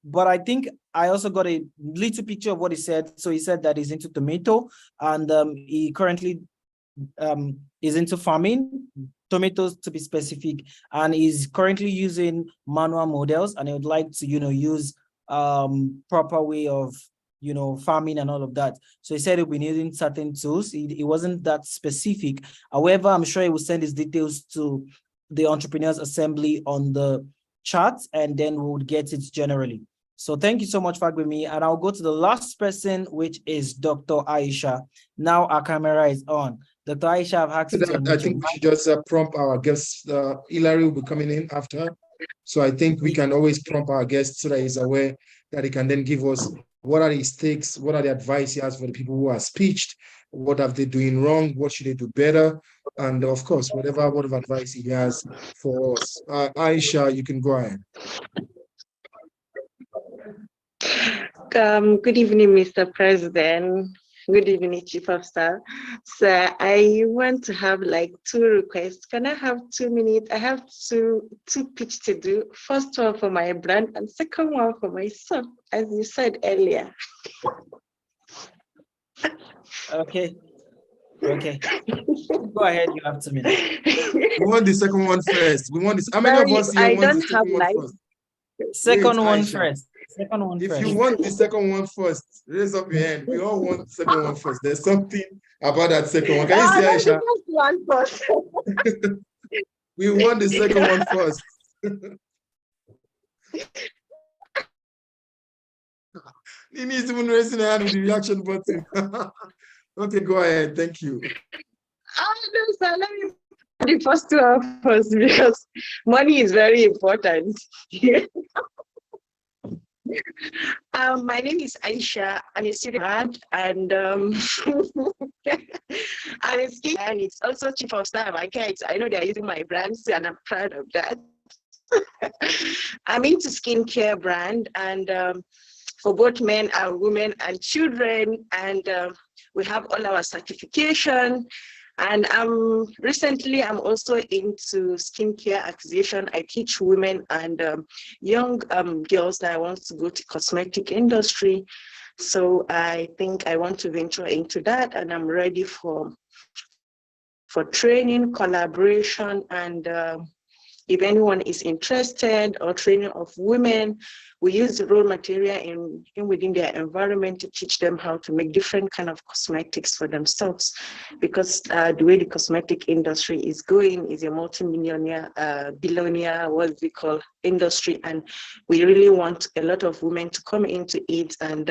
but I think I also got a little picture of what he said. So he said that he's into tomato, and he currently is into farming, tomatoes to be specific, and is currently using manual models, and he would like to, use proper way of, farming and all of that. So he said he'll be needing certain tools. He wasn't that specific. However, I'm sure he will send his details to the Entrepreneurs Assembly on the chat, and then we would get it generally. So thank you so much, Fagbemi. And I'll go to the last person, which is Dr. Aisha. Now our camera is on. Dr. Aisha, I've asked you to I think we should just prompt our guests. Hilary will be coming in after. So I think we can always prompt our guests so that he's aware that he can then give us what are his takes, what are the advice he has for the people who are speeched, what have they doing wrong, what should they do better, and of course, whatever word of advice he has for us. Aisha, you can go ahead. Good evening, Mr. President. Good evening, Chief of Staff. So I want to have like 2 requests. Can I have 2 minutes? I have two pitch to do. First one for my brand and second one for myself, as you said earlier. Okay. Go ahead, you have 2 minutes. We want the second one first. We want this. How many of us here want the second one first? Second one Aisha. first. Second one If first. you want the second one first, raise up your hand. We all want the second one first. There's something about that second one. Can you see, Aisha? One first. We want the second one first. Nini is even raising her hand with the reaction button. Okay, go ahead. Thank you. No, sir, let me put the first one first because money is very important. My name is Aisha. I'm a student and I'm a skin, and it's also Chief of Staff. I know they're using my brands and I'm proud of that. I'm into skincare brand and for both men and women and children, and we have all our certification. And recently I'm also into skincare acquisition. I teach women and young girls that want to go to cosmetic industry. So I think I want to venture into that, and I'm ready for training, collaboration, and if anyone is interested or training of women, we use the raw material within their environment to teach them how to make different kind of cosmetics for themselves. Because the way the cosmetic industry is going is a multi-millionaire, billionaire, what's it called, industry. And we really want a lot of women to come into it, and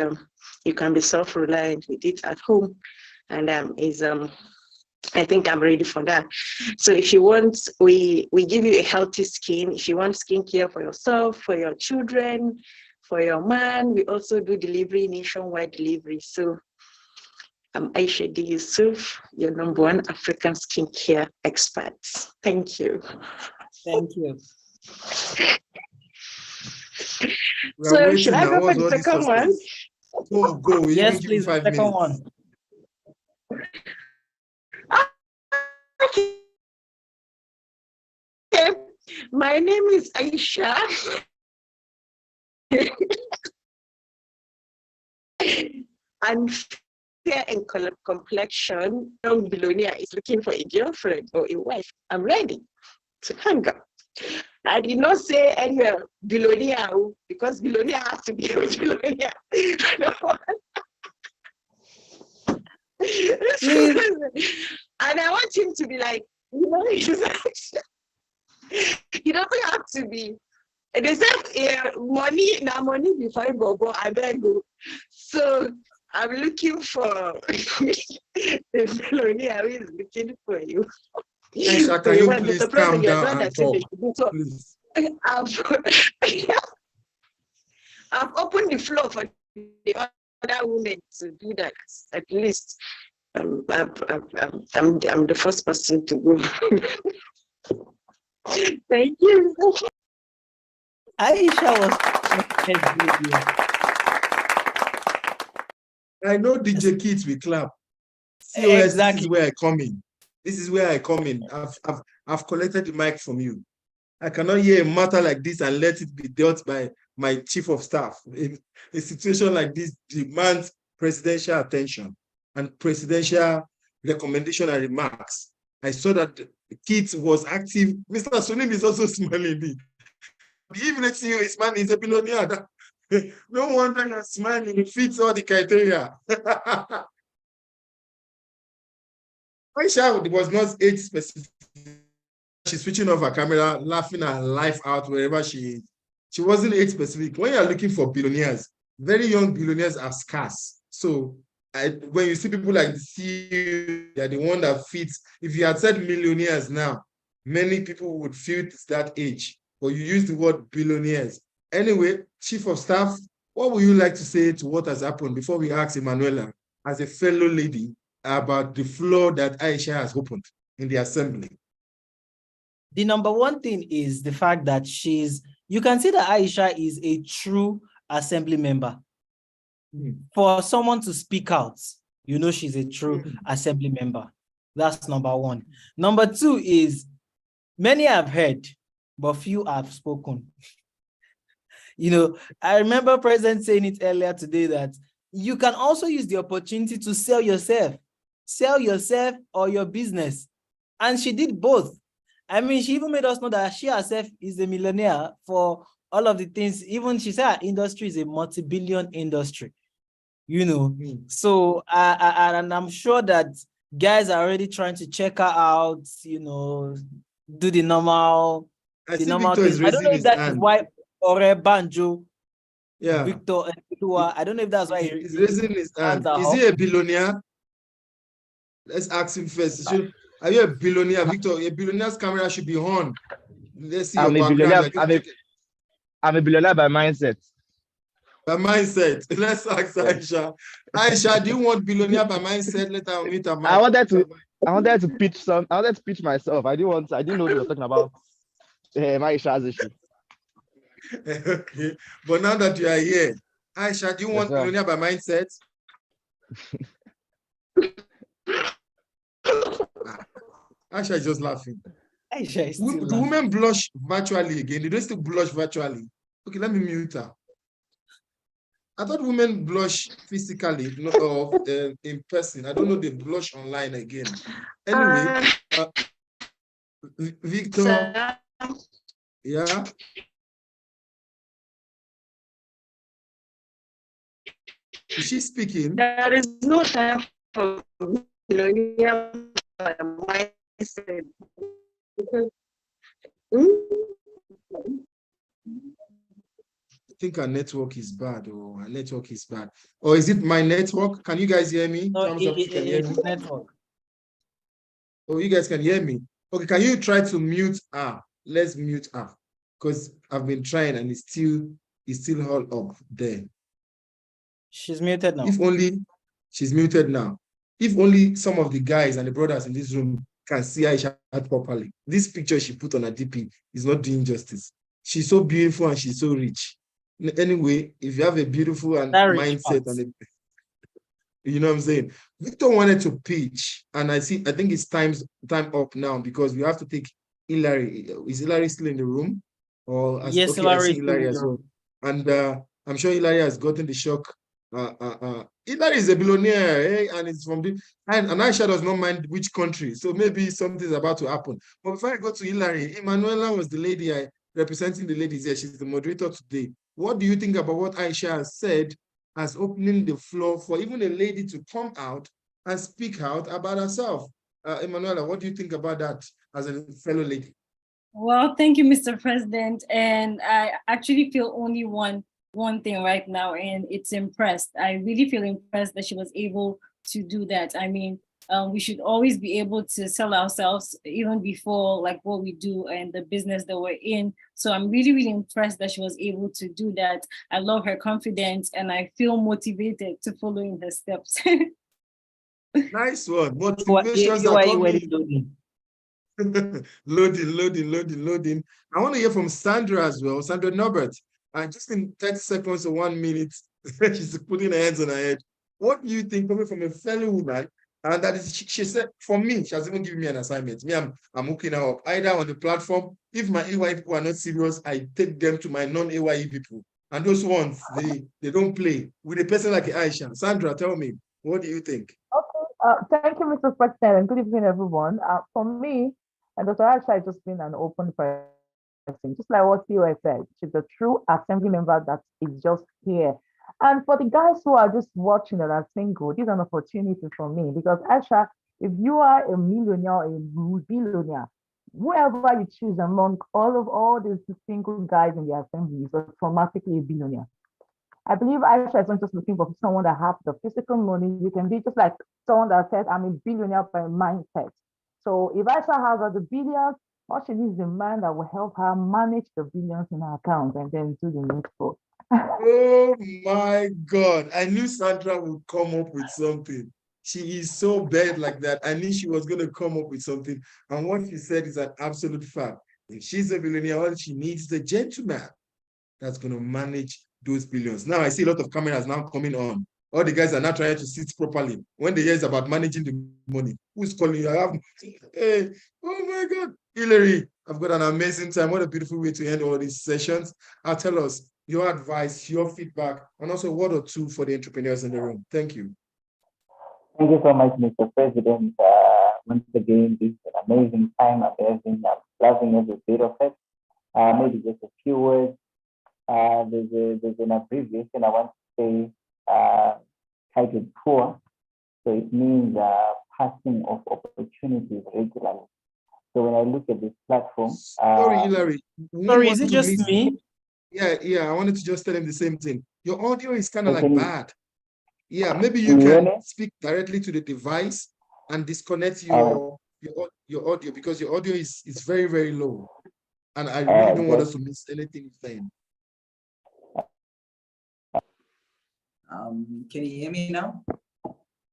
you can be self-reliant with it at home. And I think I'm ready for that. So if you want, we give you a healthy skin. If you want skincare for yourself, for your children, for your man, we also do delivery, nationwide delivery. So I'm Aisha D. Yusuf, your #1 African skincare expert. Thank you. Thank you. So should I go for the second one? Go. Yes, please, the second one. Okay. My name is Aisha. I'm fair in complexion. Young billionaire is looking for a girlfriend or a wife. I'm ready to hang up. I did not say anywhere billionaire because billionaire has to be a billionaire. And I want him to be like, he doesn't have to be. They said money before Bobo, I beg you. So I'm looking for the billionaire who is looking for you. Aisha, can you please calm down and talk? Please. I've opened the floor for the other women to do that. At least I'm the first person to go. Thank you. Aisha was. I know DJ Kids will clap. Exactly. This is where I come in. This is where I come in. I've collected the mic from you. I cannot hear a matter like this and let it be dealt by my chief of staff. A situation like this demands presidential attention and presidential recommendation and remarks. I saw that Keith was active. Mr. Sunim is also smiling. The evening CEO is smiling, he's a billionaire. No wonder you're smiling, it fits all the criteria. Aisha was not age specific. She's switching off her camera, laughing her life out wherever she is. She wasn't age specific. When you're looking for billionaires, very young billionaires are scarce. So when you see people like the CEO, they're the one that fits. If you had said millionaires now, many people would feel it's that age. But you use the word billionaires. Anyway, Chief of Staff, what would you like to say to what has happened before we ask Emanuela, as a fellow lady, about the flaw that Aisha has opened in the assembly? The number one thing is the fact that you can see that Aisha is a true assembly member. For someone to speak out, you know she's a true assembly member. That's number one. Number two is many have heard, but few have spoken. You know, I remember President saying it earlier today that you can also use the opportunity to sell yourself or your business. And she did both. I mean, she even made us know that she herself is a millionaire for all of the things. Even she said her industry is a multi-billion industry, you know. So, and I'm sure that guys are already trying to check her out, you know, do the normal things. I don't know if that is why Ore Banjo, Victor, I don't know if that's why he's raising his hand. Is he a billionaire? Let's ask him first. Are you a billionaire, Victor? A billionaire's camera should be on. Let's see I'm your background. I'm a billionaire by mindset. By mindset. Let's ask Aisha. Aisha, do you want billionaire by mindset? Let her meet her. I wanted to pitch myself. I didn't know we were talking about Aisha's issue. Okay. But now that you are here, Aisha, do you want billionaire by mindset? Aisha is just laughing. Aisha is still do women blush virtually again? They don't still blush virtually. Okay, let me mute her. I thought women blush physically, or in person. I don't know, they blush online again. Anyway, Victor, yeah? Is she speaking? There is no time for billionaire mindset. I think our network is bad, or our network is bad. Or is it my network? Can you guys hear me? No, Thumbs up if you can hear me. Network. Oh, you guys can hear me. Okay, can you try to mute her? Let's mute her. Because I've been trying and it's still all up there. She's muted now. If only she's muted now. If only some of the guys and the brothers in this room can see Aisha properly. This picture she put on her DP is not doing justice. She's so beautiful and she's so rich. Anyway, if you have a beautiful and mindset and you know what I'm saying? Victor wanted to pitch, and I think it's time up now because we have to take Hilary. Is Hilary still in the room? Or yes, okay, Hilary as well. And I'm sure Hilary has gotten the shock. Hilary is a billionaire, and it's from the and Aisha does not mind which country, so maybe something's about to happen. But before I go to Hilary, Emanuela was the lady representing the ladies here. She's the moderator today. What do you think about what Aisha has said as opening the floor for even a lady to come out and speak out about herself? Emanuela, what do you think about that as a fellow lady? Well, thank you, Mr. President. And I actually feel only one thing right now, and it's impressed. I really feel impressed that she was able to do that. I mean, we should always be able to sell ourselves even before like what we do and the business that we're in. So I'm really, really impressed that she was able to do that. I love her confidence and I feel motivated to follow in her steps. Nice one. Motivations are coming. Loading. I want to hear from Sandra as well. Sandra Norbert. And just in 30 seconds or 1 minute, she's putting her hands on her head. What do you think, coming from a fellow woman And that is, she said, for me, she has even given me an assignment. Me, I'm hooking her up either on the platform. If my AYE people are not serious, I take them to my non-AYE people. And those ones, they don't play. With a person like Aisha. Sandra, tell me, what do you think? Okay, thank you, Mr. President, and good evening, everyone. For me, and Dr. Aisha has just been an open person, just like what you said. She's a true assembly member that is just here. And for the guys who are just watching that are single, this is an opportunity for me because Aisha, if you are a millionaire or a billionaire, whoever you choose among all these single guys in the assembly is automatically a billionaire. I believe Aisha is not just looking for someone that has the physical money. You can be just like someone that says, I'm a billionaire by mindset. So if Aisha has the billions, all she needs is a man that will help her manage the billions in her account and then do the needful. Oh my God. I knew Sandra would come up with something. She is so bad like that. I knew she was going to come up with something. And what she said is an absolute fact. If she's a billionaire, all she needs is a gentleman that's going to manage those billions. Now I see a lot of cameras now coming on. All the guys are not trying to sit properly. When they hear it's about managing the money, who's calling you? Hey, oh my God. Hillary, I've got an amazing time. What a beautiful way to end all these sessions. Tell us your advice, your feedback, and also a word or two for the entrepreneurs in the room. Thank you. Thank you so much, Mr. President. Once again, this is an amazing time. I'm loving every bit of it. Maybe just a few words. There's an abbreviation I want to say titled POOR. So it means passing of opportunities regularly. So when I look at this platform, sorry, Hillary. Sorry, is it just me? Yeah. I wanted to just tell him the same thing. Your audio is kind of Okay. like bad. Yeah, maybe you can speak directly to the device and disconnect your audio because your audio is very, very low. And I really don't want us to miss anything you're saying. Can you hear me now?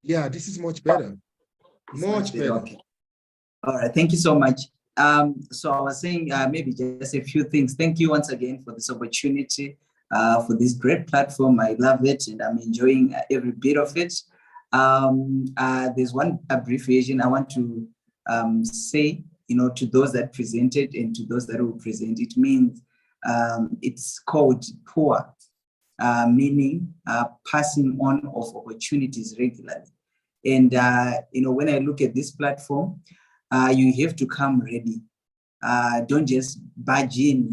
Yeah, this is much better. Much better. Okay. All right, thank you so much. So I was saying maybe just a few things. Thank you once again for this opportunity, for this great platform. I love it and I'm enjoying every bit of it. There's one abbreviation I want to say, to those that presented and to those that will present. It means it's called POOR, meaning passing on of opportunities regularly. And when I look at this platform, you have to come ready. Don't just barge in,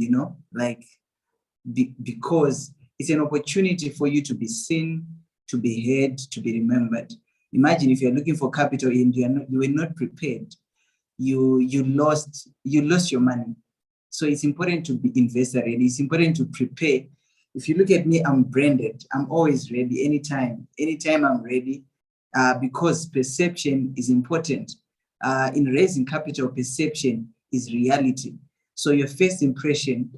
because it's an opportunity for you to be seen, to be heard, to be remembered. Imagine if you're looking for capital and you were not prepared, you lost your money. So it's important to be investor ready. It's important to prepare. If you look at me, I'm branded. I'm always ready anytime I'm ready, because perception is important. In raising capital, perception is reality. So your first impression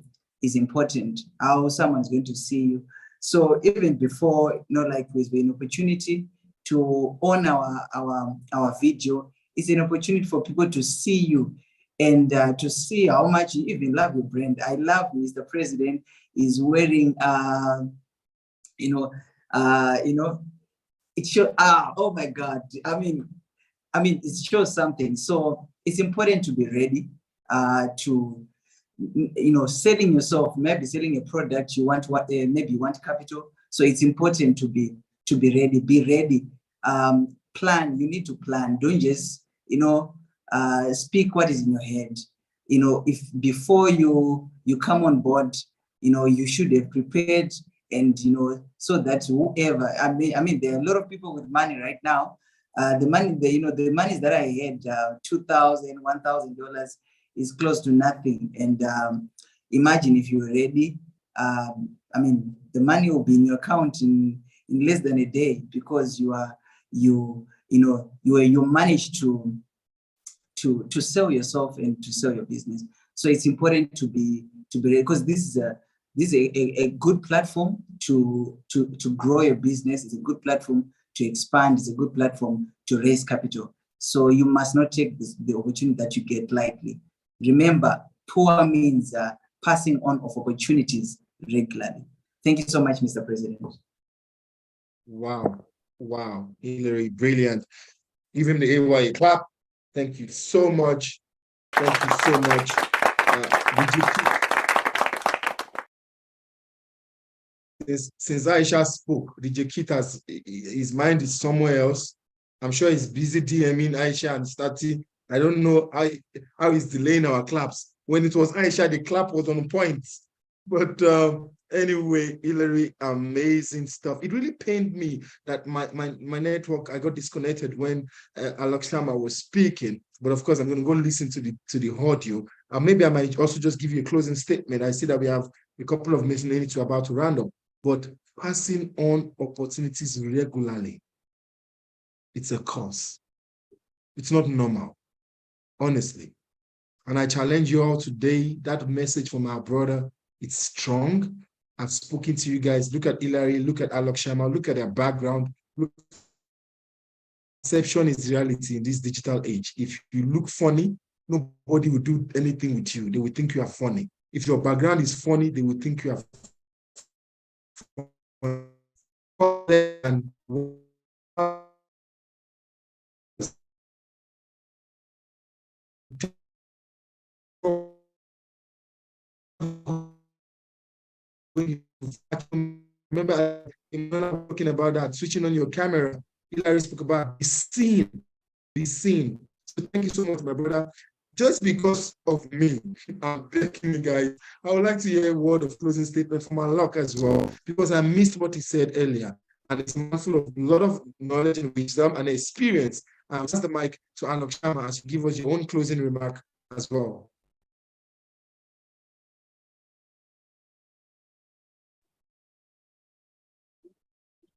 is important, how someone's going to see you. So even before, with an opportunity to own our video, it's an opportunity for people to see you and to see how much you even love your brand. I love Mr. President is wearing, it shows, oh my God. I mean, it shows something. So it's important to be ready to, selling yourself, maybe selling a product, maybe you want capital. So it's important to be ready, plan, you need to plan. Don't just, speak what is in your head. If before you come on board, you should have prepared and, so that whoever, I mean, there are a lot of people with money right now. The money that I had, $2,000, $1,000 is close to nothing. And imagine if you're ready, the money will be in your account in less than a day because you managed to sell yourself and to sell your business. So it's important to be ready because this is a good platform to grow your business. It's a good platform to expand. It's a good platform to raise capital. So you must not take the opportunity that you get lightly. Remember, POOR means passing on of opportunities regularly. Thank you so much, Mr. President. Wow, Hillary, brilliant. Give him the AYA clap. Thank you so much. Thank you so much. Since Aisha spoke, DJ Kit his mind is somewhere else. I'm sure he's busy DMing Aisha and starting. I don't know how he's delaying our claps. When it was Aisha, the clap was on point. But anyway, Hillary, amazing stuff. It really pained me that my network, I got disconnected when Alok was speaking. But of course, I'm going to go listen to the audio. Maybe I might also just give you a closing statement. I see that we have a couple of minutes we're about to round up. But passing on opportunities regularly, it's a curse. It's not normal, honestly. And I challenge you all today, that message from our brother, it's strong. I've spoken to you guys. Look at Hillary, look at Alok Sharma, look at their background. Look, perception is reality in this digital age. If you look funny, nobody will do anything with you. They will think you are funny. If your background is funny, they will think you are funny. And remember, I'm talking about that, switching on your camera. Hillary spoke about the scene. So thank you so much, my brother. Just because of me, I'm begging you guys, I would like to hear a word of closing statement from Alok as well, because I missed what he said earlier. And it's full of a lot of knowledge and wisdom and experience. I'll pass the mic to Alok Sharma as you give us your own closing remark as well.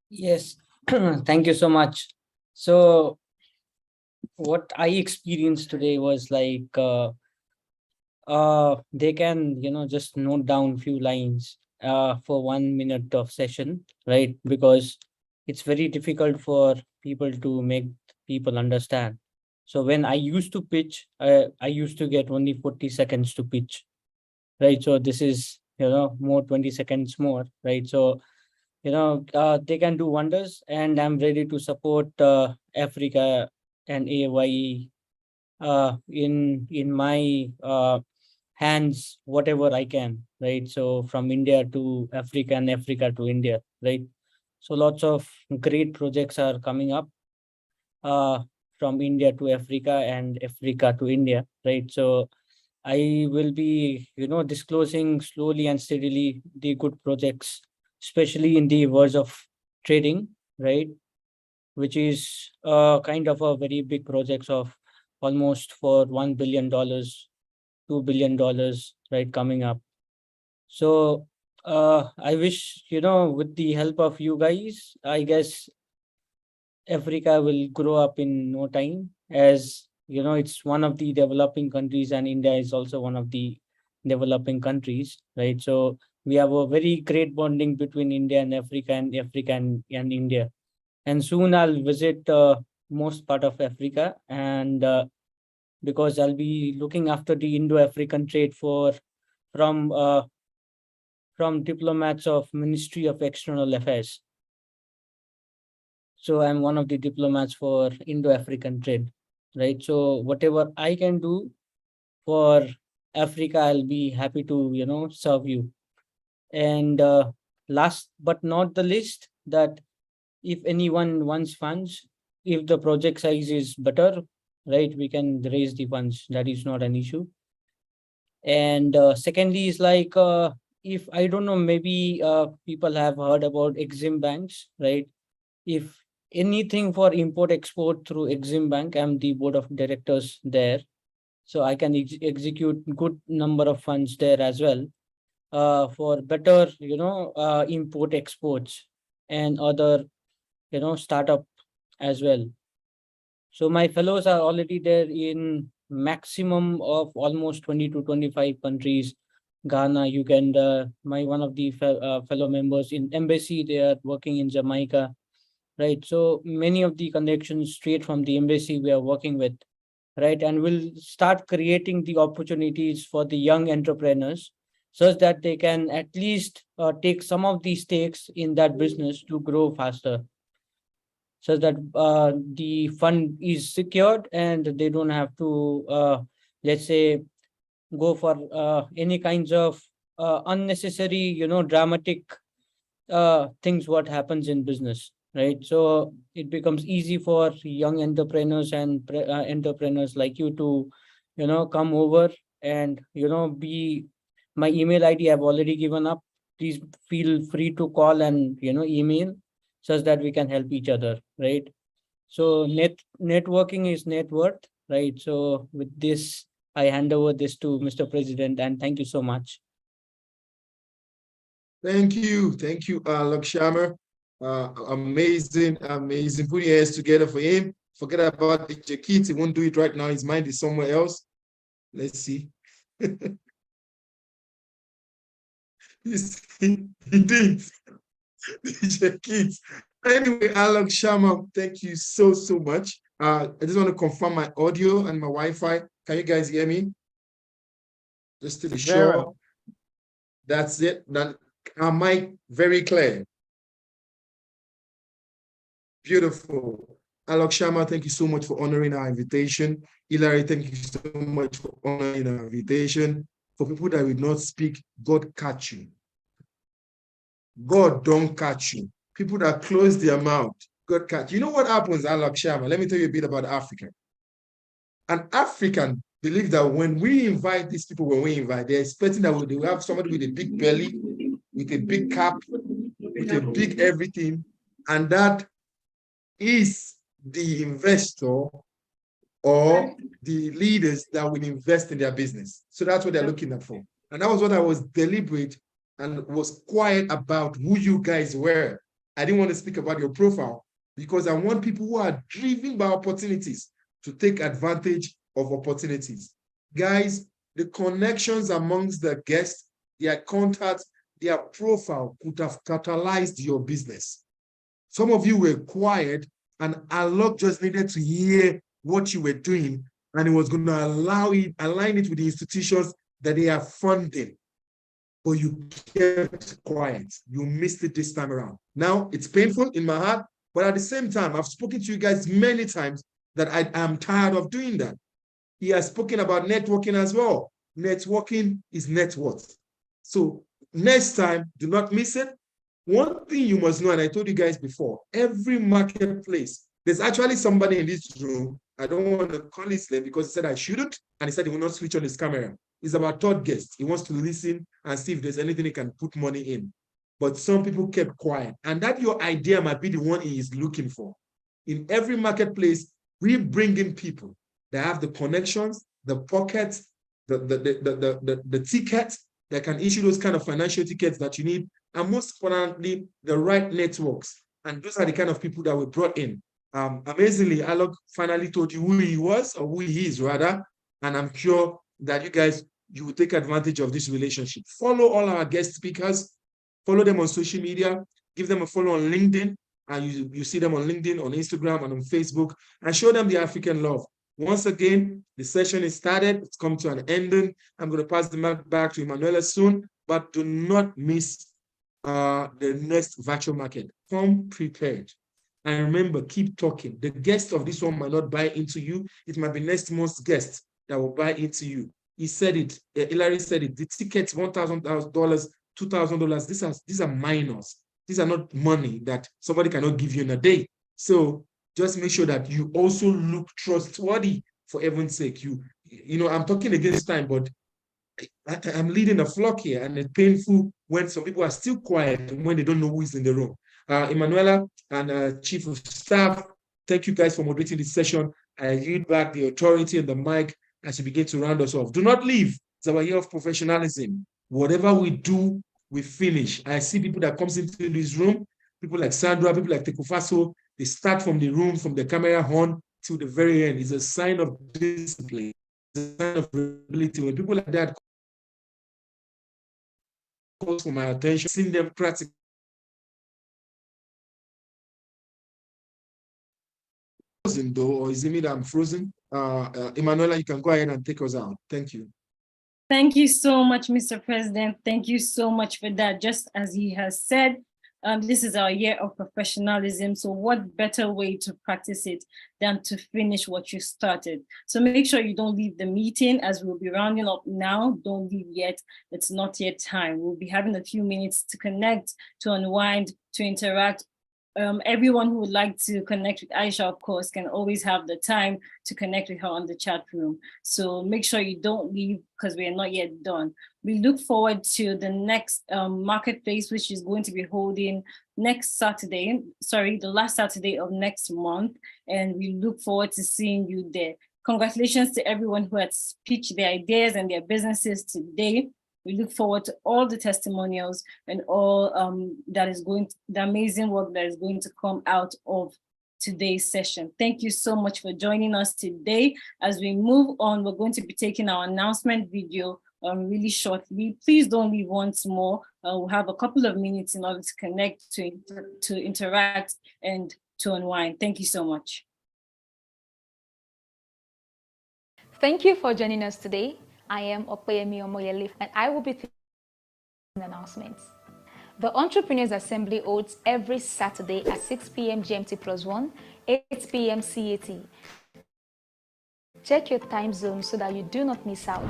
Yes, thank you so much. So what I experienced today was like, they can, just note down few lines for 1 minute of session, right? Because it's very difficult for people to make people understand. So when I used to pitch, I used to get only 40 seconds to pitch, right? So this is, more 20 seconds more, right? So, they can do wonders, and I'm ready to support Africa and AYE in my hands, whatever I can, right? So from India to Africa and Africa to India, right? So lots of great projects are coming up from India to Africa and Africa to India, right? So I will be, disclosing slowly and steadily the good projects, especially in the words of trading, right? Which is kind of a very big projects of almost for $1 billion, $2 billion, right, coming up. So I wish, with the help of you guys, I guess Africa will grow up in no time, as it's one of the developing countries, and India is also one of the developing countries, right? So we have a very great bonding between India and Africa and India. And soon I'll visit most part of Africa, and because I'll be looking after the Indo-African trade from diplomats of Ministry of External Affairs. So I'm one of the diplomats for Indo-African trade, right? So whatever I can do for Africa, I'll be happy to, serve you. And last but not the least, that if anyone wants funds, if the project size is better, right, we can raise the funds. That is not an issue. And secondly is like, if I don't know, maybe people have heard about Exim banks, right? If anything for import export through Exim Bank, I'm the board of directors there. So I can execute good number of funds there as well for better, import exports and other, startup as well. So my fellows are already there in maximum of almost 20 to 25 countries, Ghana, Uganda. One of the fellow members in embassy, they are working in Jamaica, right? So many of the connections straight from the embassy we are working with, right? And we'll start creating the opportunities for the young entrepreneurs such that they can at least take some of the stakes in that business to grow faster. so that the fund is secured and they don't have to, let's say, go for any kinds of unnecessary, dramatic things what happens in business, right? So it becomes easy for young entrepreneurs and entrepreneurs like you to, come over and, be my email ID I've already given up. Please feel free to call and, email such that we can help each other, right? So networking is net worth, right? So with this, I hand over this to Mr. President, and thank you so much. Thank you, Lakshama. Amazing. Put your hands together for him. Forget about the Jakit. He won't do it right now. His mind is somewhere else. Let's see. He did. Jakit. Anyway, Lakshama, thank you so much. I just want to confirm my audio and my Wi-Fi. Can you guys hear me? Just to be sure. Well. That's it. Am I very clear? Beautiful. Lakshama, thank you so much for honoring our invitation. Hilary, thank you so much for honoring our invitation. For people that will not speak, God catch you. God don't catch you. People that close their mouth, God catch you. You know what happens, Lakshama? Let me tell you a bit about Africa. An African believe that when we invite these people, they're expecting that they will have somebody with a big belly, with a big cap, with a big everything, and that is the investor or the leaders that will invest in their business. So that's what they're looking for. And that was what I was deliberate and was quiet about who you guys were. I didn't want to speak about your profile because I want people who are driven by opportunities to take advantage of opportunities. Guys, the connections amongst the guests, their contacts, their profile could have catalyzed your business. Some of you were quiet and Allah just needed to hear what you were doing, and it was going to align it with the institutions that they are funding. But you kept quiet. You missed it this time around. Now, it's painful in my heart, but at the same time, I've spoken to you guys many times that I am tired of doing that. He has spoken about networking as well. Networking is net worth. So next time, do not miss it. One thing you must know, and I told you guys before, every marketplace, there's actually somebody in this room, I don't want to call his name because he said I shouldn't, and he said he will not switch on his camera. He's our third guest. He wants to listen and see if there's anything he can put money in. But some people kept quiet, and that your idea might be the one he is looking for. In every marketplace, we bring in people that have the connections, the pockets, the tickets that can issue those kind of financial tickets that you need, and most importantly, the right networks. And those are the kind of people that we brought in. Amazingly, Alok finally told you who he was, or who he is rather, and I'm sure that you will take advantage of this relationship. Follow all our guest speakers, follow them on social media, give them a follow on LinkedIn, and you see them on LinkedIn, on Instagram, and on Facebook, and show them the African love. Once again, the session is started. It's come to an ending. I'm going to pass the mic back to Emanuela soon, but do not miss the next virtual market. Come prepared. And remember, keep talking. The guest of this one might not buy into you. It might be next month's guest that will buy into you. He said it. Hilary said it. The tickets, $1,000, $2,000. These are minors. These are not money that somebody cannot give you in a day. So just make sure that you also look trustworthy, for heaven's sake. I'm talking against time, but I'm leading a flock here, and it's painful when some people are still quiet and when they don't know who is in the room. Emanuela and Chief of Staff, thank you guys for moderating this session. I yield back the authority and the mic as we begin to round us off. Do not leave. It's our year of professionalism. Whatever we do, we finish. I see people that comes into this room, people like Sandra, people like Tekufaso, they start from the room, from the camera on to the very end. It's a sign of discipline. It's a sign of ability. When people like that calls for my attention, seeing them practice. Frozen though, or is it me that I'm frozen? Emanuela, you can go ahead and take us out. Thank you. Thank you so much, Mr. President. Thank you so much for that. Just as he has said, This is our year of professionalism. So what better way to practice it than to finish what you started? So make sure you don't leave the meeting, as we'll be rounding up now. Don't leave yet. It's not yet time. We'll be having a few minutes to connect, to unwind, to interact. Everyone who would like to connect with Aisha, of course, can always have the time to connect with her on the chat room. So make sure you don't leave, because we are not yet done. We look forward to the next marketplace, which is going to be holding next Saturday, the last Saturday of next month. And we look forward to seeing you there. Congratulations to everyone who has pitched their ideas and their businesses today. We look forward to all the testimonials and all the amazing work that is going to come out of today's session. Thank you so much for joining us today. As we move on, we're going to be taking our announcement video really shortly. Please don't leave once more. We'll have a couple of minutes in order to connect, to interact, and to unwind. Thank you so much. Thank you for joining us today. I am Opeyemi Omoyele, and I will be taking announcements. The Entrepreneurs Assembly holds every Saturday at 6 p.m. GMT+1, 8 p.m. CAT. Check your time zone so that you do not miss out.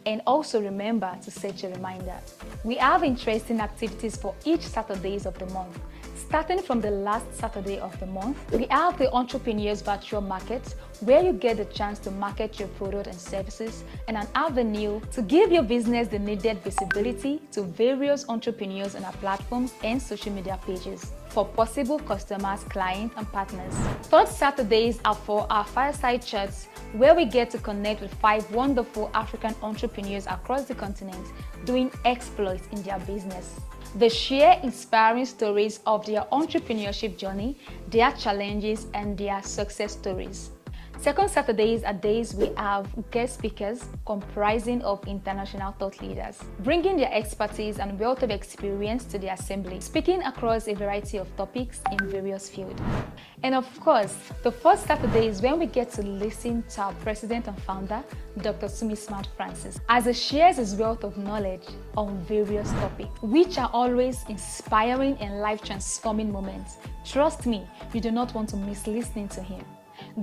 And also remember to set your reminder. We have interesting activities for each Saturdays of the month. Starting from the last Saturday of the month, we have the Entrepreneurs Virtual Market, where you get the chance to market your product and services, and an avenue to give your business the needed visibility to various entrepreneurs on our platforms and social media pages for possible customers, clients, and partners. Third Saturdays are for our fireside chats, where we get to connect with 5 wonderful African entrepreneurs across the continent doing exploits in their business. They share inspiring stories of their entrepreneurship journey, their challenges, and their success stories. Second Saturdays are days we have guest speakers comprising of international thought leaders, bringing their expertise and wealth of experience to the assembly, speaking across a variety of topics in various fields. And of course, the fourth Saturday is when we get to listen to our president and founder, Dr. Sumi Smart Francis, as he shares his wealth of knowledge on various topics, which are always inspiring and life-transforming moments. Trust me, you do not want to miss listening to him.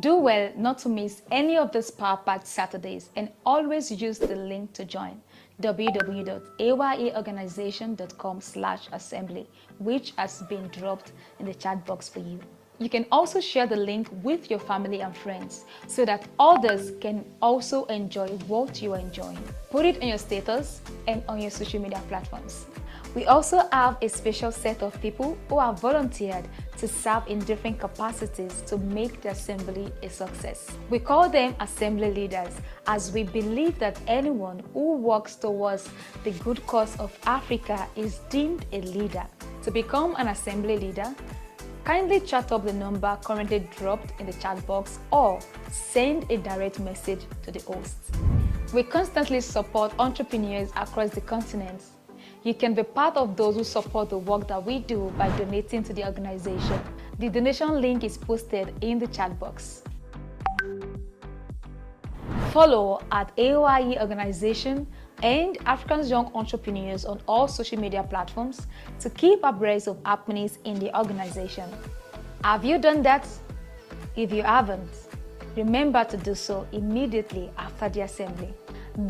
Do well not to miss any of these power-packed Saturdays, and always use the link to join, www.ayaorganization.com/assembly, which has been dropped in the chat box for you. You can also share the link with your family and friends so that others can also enjoy what you are enjoying. Put it on your status and on your social media platforms. We also have a special set of people who are volunteered to serve in different capacities to make the assembly a success. We call them assembly leaders, as we believe that anyone who works towards the good cause of Africa is deemed a leader. To become an assembly leader, kindly chat up the number currently dropped in the chat box or send a direct message to the host. We constantly support entrepreneurs across the continent. You can be part of those who support the work that we do by donating to the organization. The donation link is posted in the chat box. Follow at AOIE Organization and Africa's Young Entrepreneurs on all social media platforms to keep abreast of happenings in the organization. Have you done that? If you haven't, remember to do so immediately after the assembly.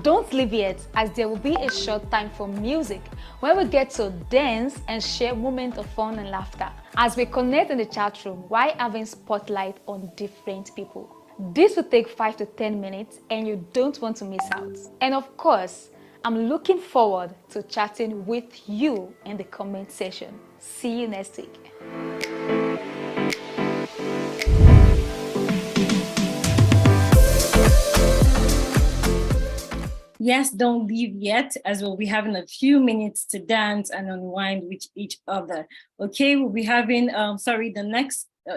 Don't leave yet, as there will be a short time for music where we get to dance and share moments of fun and laughter as we connect in the chat room while having spotlight on different people. This will take 5 to 10 minutes and you don't want to miss out. And of course, I'm looking forward to chatting with you in the comment section. See you next week. Yes, don't leave yet, as we'll be having a few minutes to dance and unwind with each other. Okay, we'll be having,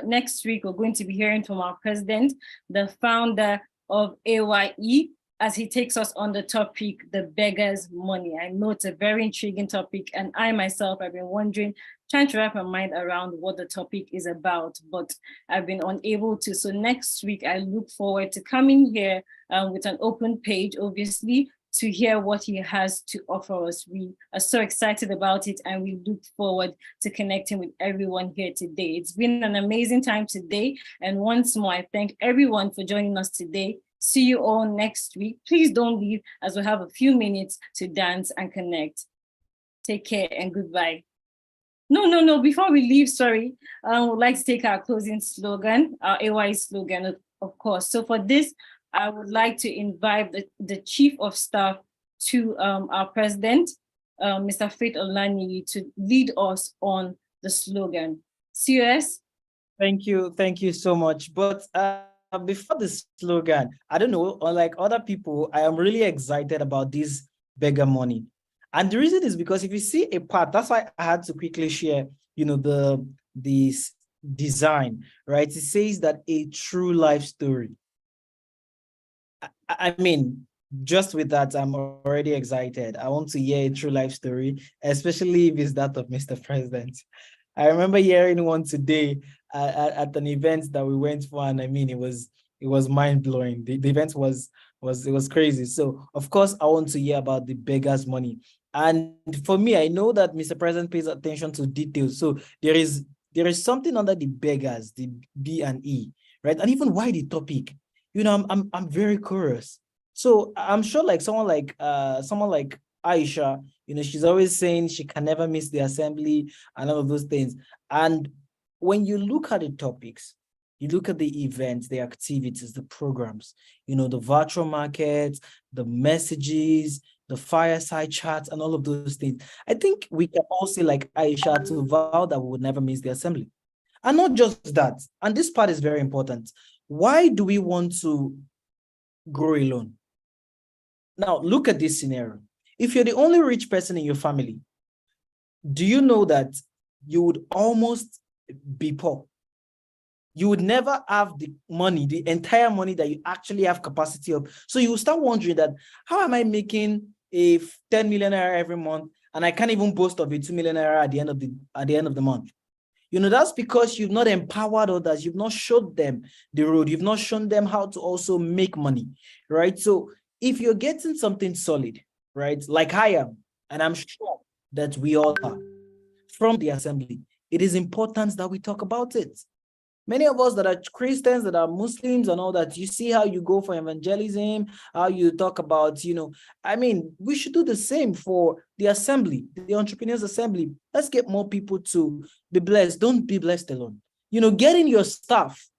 next week, we're going to be hearing from our president, the founder of AYE, as he takes us on the topic, the beggar's money. I know it's a very intriguing topic, and I myself have been wondering, trying to wrap my mind around what the topic is about, but I've been unable to. So next week, I look forward to coming here with an open page, obviously, to hear what he has to offer us. We are so excited about it, and we look forward to connecting with everyone here today. It's been an amazing time today. And once more, I thank everyone for joining us today. See you all next week. Please don't leave, as we have a few minutes to dance and connect. Take care and goodbye. No, before we leave, sorry, I would like to take our closing slogan, our AY slogan, of course. So for this, I would like to invite the Chief of Staff to our President, Mr. Faith Olaniyi, to lead us on the slogan. COS? Thank you so much. But before the slogan, I don't know, unlike other people, I am really excited about this beggar money. And the reason is because if you see a part, that's why I had to quickly share, this design, right? It says that a true life story. I mean, just with that, I'm already excited. I want to hear a true life story, especially if it's that of Mr. President. I remember hearing one today at an event that we went for, and I mean, it was mind blowing. The event was crazy. So of course, I want to hear about the beggar's money. And for me, I know that Mr. President pays attention to details. So there is something under the beggars, the B and E, right? And even why the topic. I'm very curious. So I'm sure like someone like Aisha, she's always saying she can never miss the assembly and all of those things. And when you look at the topics, you look at the events, the activities, the programs, the virtual markets, the messages, the fireside chats, and all of those things. I think we can all say like Aisha to vow that we would never miss the assembly. And not just that, and this part is very important. Why do we want to grow alone? Now, look at this scenario. If you're the only rich person in your family, do you know that you would almost be poor? You would never have the money, the entire money that you actually have capacity of. So you will start wondering that, how am I making a 10 million naira every month and I can't even boast of a 2 million naira at the end of the month? That's because you've not empowered others. You've not showed them the road. You've not shown them how to also make money, right? So if you're getting something solid, right, like I am, and I'm sure that we all are, from the assembly, it is important that we talk about it. Many of us that are Christians, that are Muslims and all that, you see how you go for evangelism, how you talk about, we should do the same for the assembly, the Entrepreneurs Assembly. Let's get more people to be blessed. Don't be blessed alone. Get in your staff.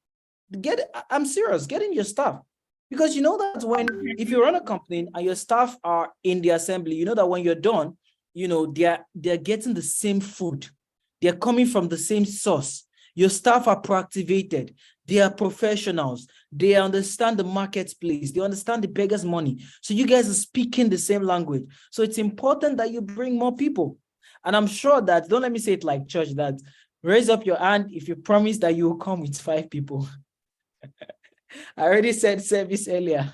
I'm serious, get in your staff. Because that if you run a company and your staff are in the assembly, that when you're done, they're getting the same food. They're coming from the same source. Your staff are proactivated. They are professionals. They understand the marketplace. They understand the beggar's money. So you guys are speaking the same language. So it's important that you bring more people. And I'm sure that, don't let me say it like church, that raise up your hand if you promise that you will come with 5 people. I already said service earlier.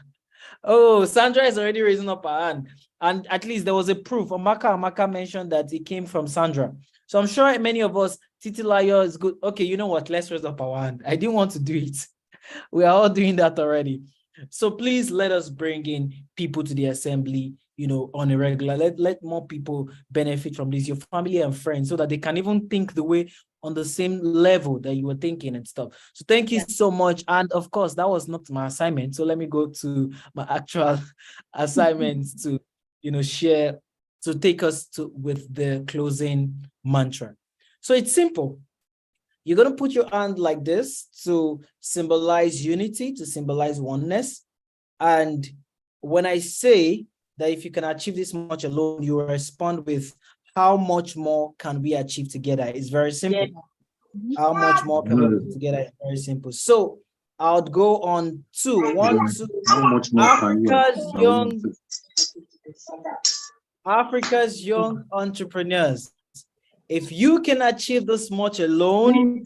Oh, Sandra is already raising up her hand. And at least there was a proof. Amaka mentioned that it came from Sandra. So I'm sure many of us, Titilayo is good. Okay, you know what? Let's raise up our hand. I didn't want to do it. We are all doing that already. So please let us bring in people to the assembly, on a regular. Let more people benefit from this, your family and friends, so that they can even think the way on the same level that you were thinking and stuff. So thank you so much. And of course, that was not my assignment. So let me go to my actual assignments to, share, to take us with the closing mantra. So it's simple. You're going to put your hand like this to symbolize unity, to symbolize oneness. And when I say that if you can achieve this much alone, you will respond with how much more can we achieve together? It's very simple. Yeah. How much more can we achieve together? It's very simple. So I would go on 2. 1, 2. How much more Africa's young entrepreneurs. If you can achieve this much alone,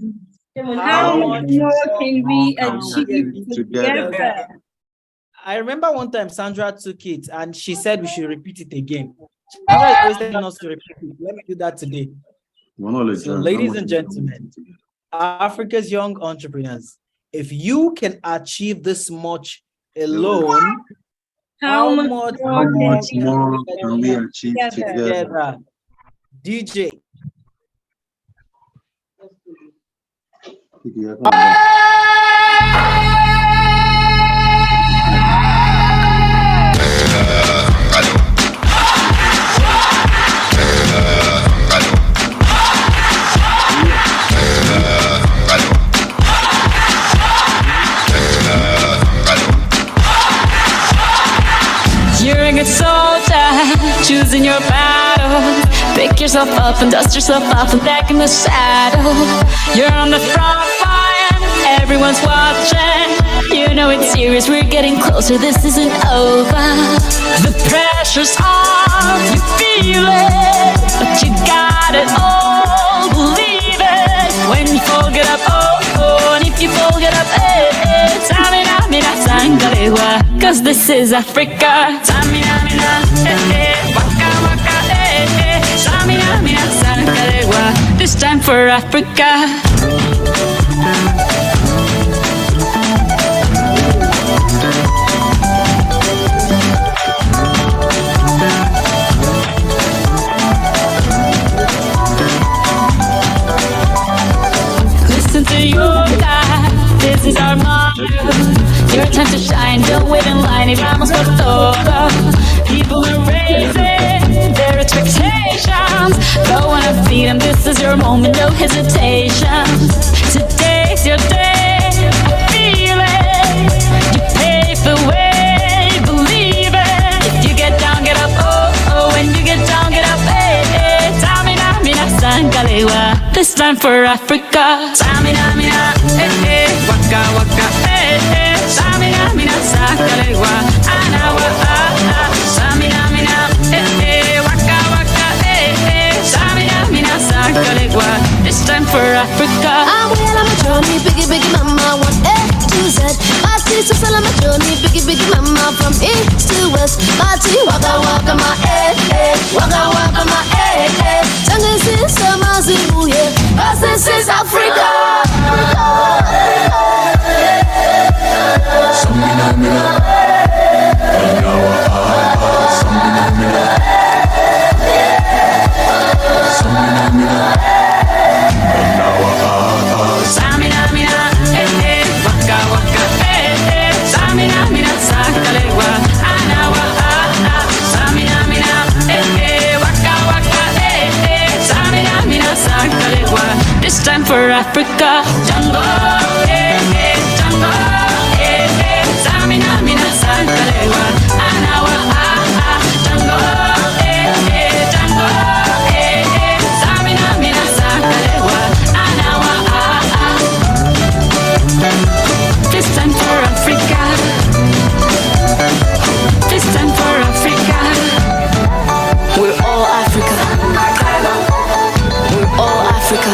how much more can we achieve together? I remember one time Sandra took it and she said we should repeat it again. Sandra is always telling us to repeat it. Let me do that today. So, ladies and gentlemen, Africa's young entrepreneurs, if you can achieve this much alone, How much more can we achieve together? DJ. You're a good soldier, choosing your battle. Pick yourself up and dust yourself off and back in the saddle. You're on the front line, everyone's watching. You know it's serious, we're getting closer, this isn't over. The pressure's on, you feel it, but you got it all, believe it. When you fall, get up, oh, oh, and if you fall, get up, eh, eh. Tamina, mina, sangalewa, cause this is Africa. Tamina, mina, eh, eh, waka, waka, eh, eh. Tamina, mina, sangalewa, this time for Africa. Listen to your God, this is our motto. Your time to shine, don't wait in line, y vamos por todo. People are raising their expectations. Go on and feed them, this is your moment, no hesitation. Today's your day, I feel it. You pave the way, believe it. If you get down, get up, oh, oh. When you get down, get up, eh, eh. Tamina, mina, sangalewa, this time for Africa. Tamina, mina, eh, eh. Waka, waka, eh, eh. Tamina, mina, sangalewa, anawa, ah, ah. Tamina, mina, eh, eh. Waka, waka, eh, eh. Tamina, mina, sangalewa, this time for Africa. I'm well on my journey, biggie, biggie, mama, 1A to Z. My sister's still on my journey, biggie, biggie, mama, from east to west. My tea, waka, waka, my eh, eh. Waka, waka, my eh, eh. Jungle is summer, Zimbabwe, yeah. Cause this is Africa. Samina, mina, anawa, ah, ah. Samina, mina, samina, mina, anawa, ah, ah. Samina, mina, eh, eh. Waka, waka, eh, eh. Samina, mina, sangalewa, anawa, ah, ah. Samina, mina, eh, eh. Waka, waka, eh, eh. Samina, mina, sangalewa, this time for Africa. Jungle, eh, eh. Jungle, eh, eh. Samina, mina, sangalewa, anawa, ah, ah. Jungle, eh, eh. Jungle, eh, eh. Samina, mina, sangalewa, anawa, ah, ah. This time for Africa. This time for Africa. We're all Africa. We're all Africa.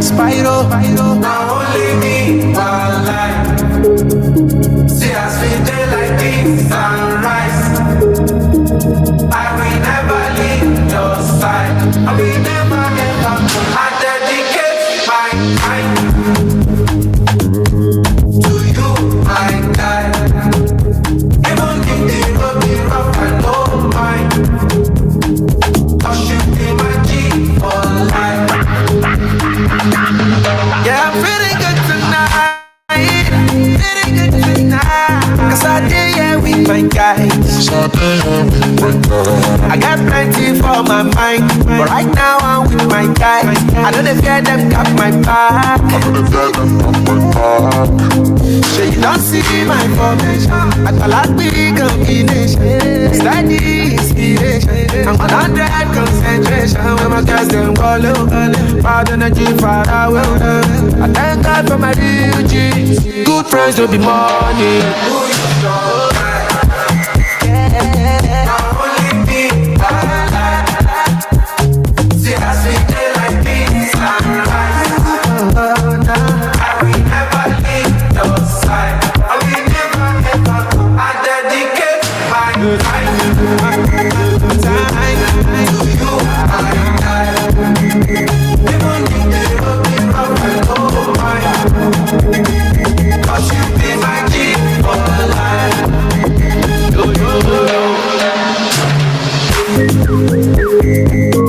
Spyro, now only me one life. See us we day like this sunrise. I will never leave your side. I will never ever. I dedicate my time to you, my guy. Even if the road be rough, I don't mind. I should be my G for life. Yeah, I'm feeling good tonight. Feeling good tonight. Cause I did, yeah, with my guys. I got plenty for my mind. But right now I'm with my guys. I don't fear them got my back. So you don't see my formation. I like big combination. Steady inspiration. I'm 100 concentration. When my guys them go low. Bad energy far away. I thank God for my real G's. Good friends, don't be money. Thank you.